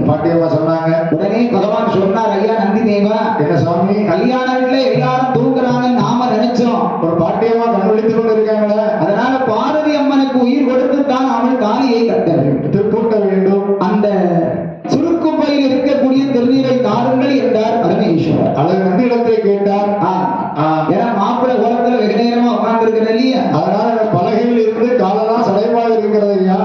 பாட்டியம்மா சொன்னாங்க. உடனே பகவான் சொன்னார், ஐயா நந்தி தேவா, என்ன சுவாமி, கல்யாணத்துல எல்லாரும் தூங்குறாங்க நாம நினைச்சோம், ஒரு பாட்டியம்மா கண்டுபிடித்துக் கொண்டு இருக்காங்களே, அதனால பார்வதி அம்மனுக்கு உயிர் கொடுத்துத்தான் அவள் தாலியை கட்ட வேண்டும், கூட்ட வேண்டும். அந்த சுருக்குப்பையில் இருக்கக்கூடிய திருநீரை தாருங்கள் என்றார் பரமேஸ்வரர். அதை நந்தி இடத்தை கேட்டார். ஏன்னா மாப்பிள்ளை கோலத்துல வெகு நேரமா உட்கார்ந்து இருக்கிற இல்லையா, அதனால பலகையில் இருந்து காலெல்லாம் சடைமாக இருக்கிறது ஐயா.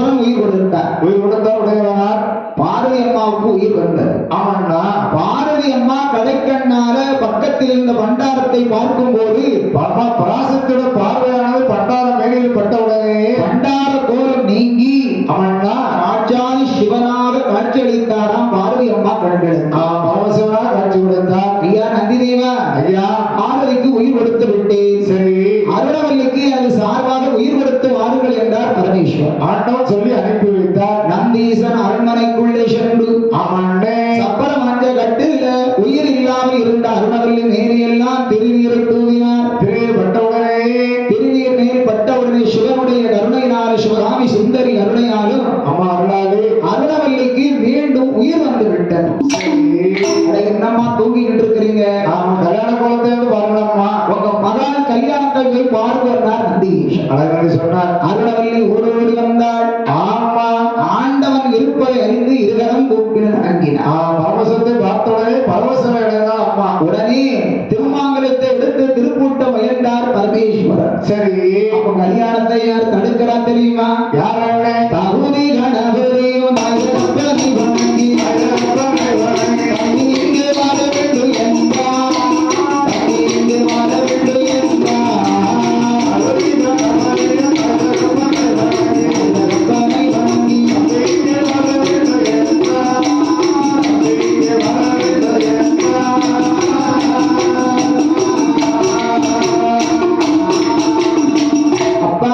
பரமேஸ்வரன் உயிர் கொடுத்தார். உயிர் கொடுத்தார் உடையவனார். பார்வதி அம்மாவுக்கு உயிர் வந்தது. ஆமாண்ணா. பார்வதி அம்மா கடைக்கண்ணால பக்கத்தில் இருந்த பண்டாரத்தை பார்க்கும் போது பராசக்தியோட பார்வையானது பண்டார மேலையில் பட்ட உடனே பண்டார கோலம் நீங்கி அவன்னா ராஜாதி சிவனாக காட்சியளித்தாராம். பார்வதி அம்மா கண்களுக்கு பரமசிவனாக காட்சி கொடுத்தார். ஐயா நந்திதேவா, ஐயா பார்வதிக்கு உயிர் கொடுத்து விட்டேன். சரி, அருணவல்லிக்கு அது சார்பாக உயிர் கொடுத்து வாருங்கள் என்றார் பரமேஸ்வரன். ஆண்டவன் சொல்லி அனுப்பி வைத்தார். நந்தீசன் அரண்மனைக்குள்ளே சென்று ஆமாண்டே சப்பர மஞ்ச கட்டில உயிர் இல்லாமல் இருந்த அருணவல்லி மேலையெல்லாம் திருநீரை தூவினார். திருநீர் பட்டவுடனே திருநீர் மேல் பட்டவுடனே சிவனுடைய கருணையினாலும் சிவகாமி சுந்தரி கருணையாலும் அம்மா அருளாலே அருணவல்லிக்கு மீண்டும் உயிர் வந்து விட்டது. என்னம்மா தூங்கிட்டு இருக்கிறீங்க? கல்யாண குளத்தை பாருங்கம்மா. உங்க மகான் கல்யாணத்தை போய் பார்க்கிறார் நந்தீஷன். அழகாடி சொன்னார். அருணவல்லி ஓடி ஓடி வந்தாள். ஆமா, ஆண்டவன் இருப்பதை அறிந்து இருகரம் கூப்பின அடங்கினார். பரமசத்தை பார்த்த உடனே பரவசம் அடைந்தார் அம்மா. உடனே திருமாங்கலத்தை எடுத்து திருப்பூட்ட முயன்றார் பரமேஸ்வரன். சரி, அப்ப கல்யாணத்தை யார் தடுக்கிறா தெரியுமா? யார்? தகுதி கணவரையும் நகரப்பனை வணங்கி இங்கு வாழ வேண்டும் என்றார். இங்கு வாழ வேண்டும் என்றார். நகரப்பனை வணங்கி அப்பா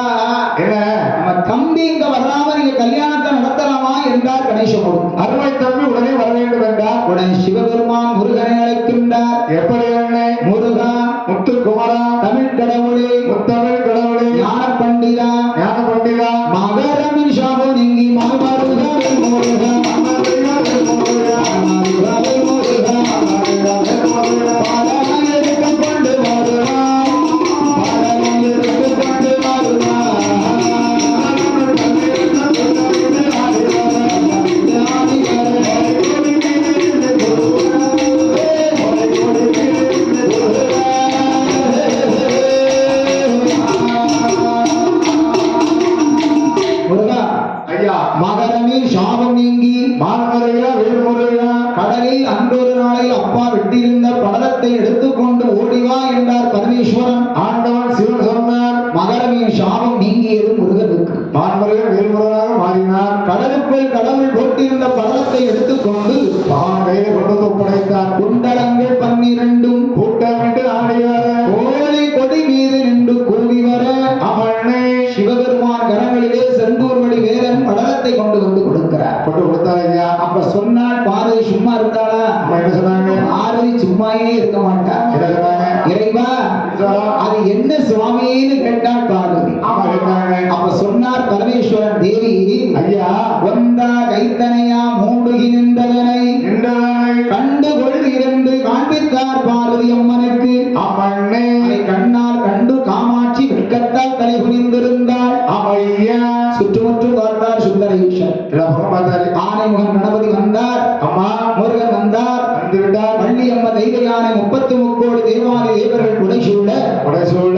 என்ன நம்ம தம்பி இங்க வராம நீங்க கல்யாணத்தை நடத்தலாமா என்றார் கணேசமோடு. அருமை தம்பி உடனே வர வேண்டும் என்றார். உடனே சிவபெருமான் முருகனை அழைக்கின்றார். எப்படி அண்ணே? முருகா, முத்துக்குமரா, தமிழ் கடவுளே, முத்தமிழ் கடவுளே, ஞான பண்டிதா, ஞான பண்டிதா, மகரமின் சாபம் நீங்கி மறுமருகவில் முருகா, மறுமருகவில் முருகா, பாலகன் எடுத்துக்கொண்டு வருவார், பாலகன் எடுத்துக்கொண்டு வருவார். முருகா, ஐயா, மகரமே சாபம் நீங்கி மான்முறையா வேல்முறையா, கடலில் அன்றொரு நாளில் அப்பா விட்டிருந்த படலத்தை எடுத்துக்கொண்டு ஓடிவா என்றார் பரமேஸ்வரன். ஆண்டவன் சிவன் சொன்னார். மகரமே சாபம் நீங்கியது முருகனுக்கு. மான்முறையா வேல்முறையாக மாறினார். கடலுக்குள் கடவுள் போட்டிருந்த படலத்தை எடுத்துக்கொண்டு பகவான் கையில கொண்டு வந்து ஒப்படைத்தார். குண்டலங்கள் 12 கூட்டமிட்டு ஆடியார கோழி கொடி மீது நின்று கூடி வர அவனை சிவபெருமான் கரங்களிலே செந்தூர் வழி வேலன் படலத்தை கொண்டு வந்து கொடுக்கிறார். கொண்டு கொடுத்தார். ஐயா, அப்ப சொன்னால் பார்வதி சும்மா இருந்தாளா? அம்மா என்ன சொன்னாங்க? பார்வதி சும்மாயே இருக்க மாட்டார். என்ன சொன்னாங்க? இறைவா, அது என்ன சுவாமின்னு கேட்டாள் பார்வதி. ஆமா கேட்டாங்க. அப்ப சொன்னார் பரமேஸ்வரன், தேவி ஐயா, ஒன்றா கைத்தனையா மூடுகி நின்றதனை நின்றவனை கண்டுகொள் இருந்து காண்பித்தார் பார்வதி அம்மனுக்கு. அவனை அதை கண்ணால் கண்டு காமாட்சி வெட்கத்தால் தலை குனிந்திருந்தாள். ஐயா சுற்றுமுற்றும் பார்த்தார் சுந்தரேஷன். பார்த்தாரு. ஆனைமுகன் கணபதி வந்தார். அம்மா முருகன் வந்தார். வந்து விட்டார். வள்ளி அம்ம தெய்வ யானை 33 கோடி தேவாலய தேவர்கள் குடைசூழ உடை சூழ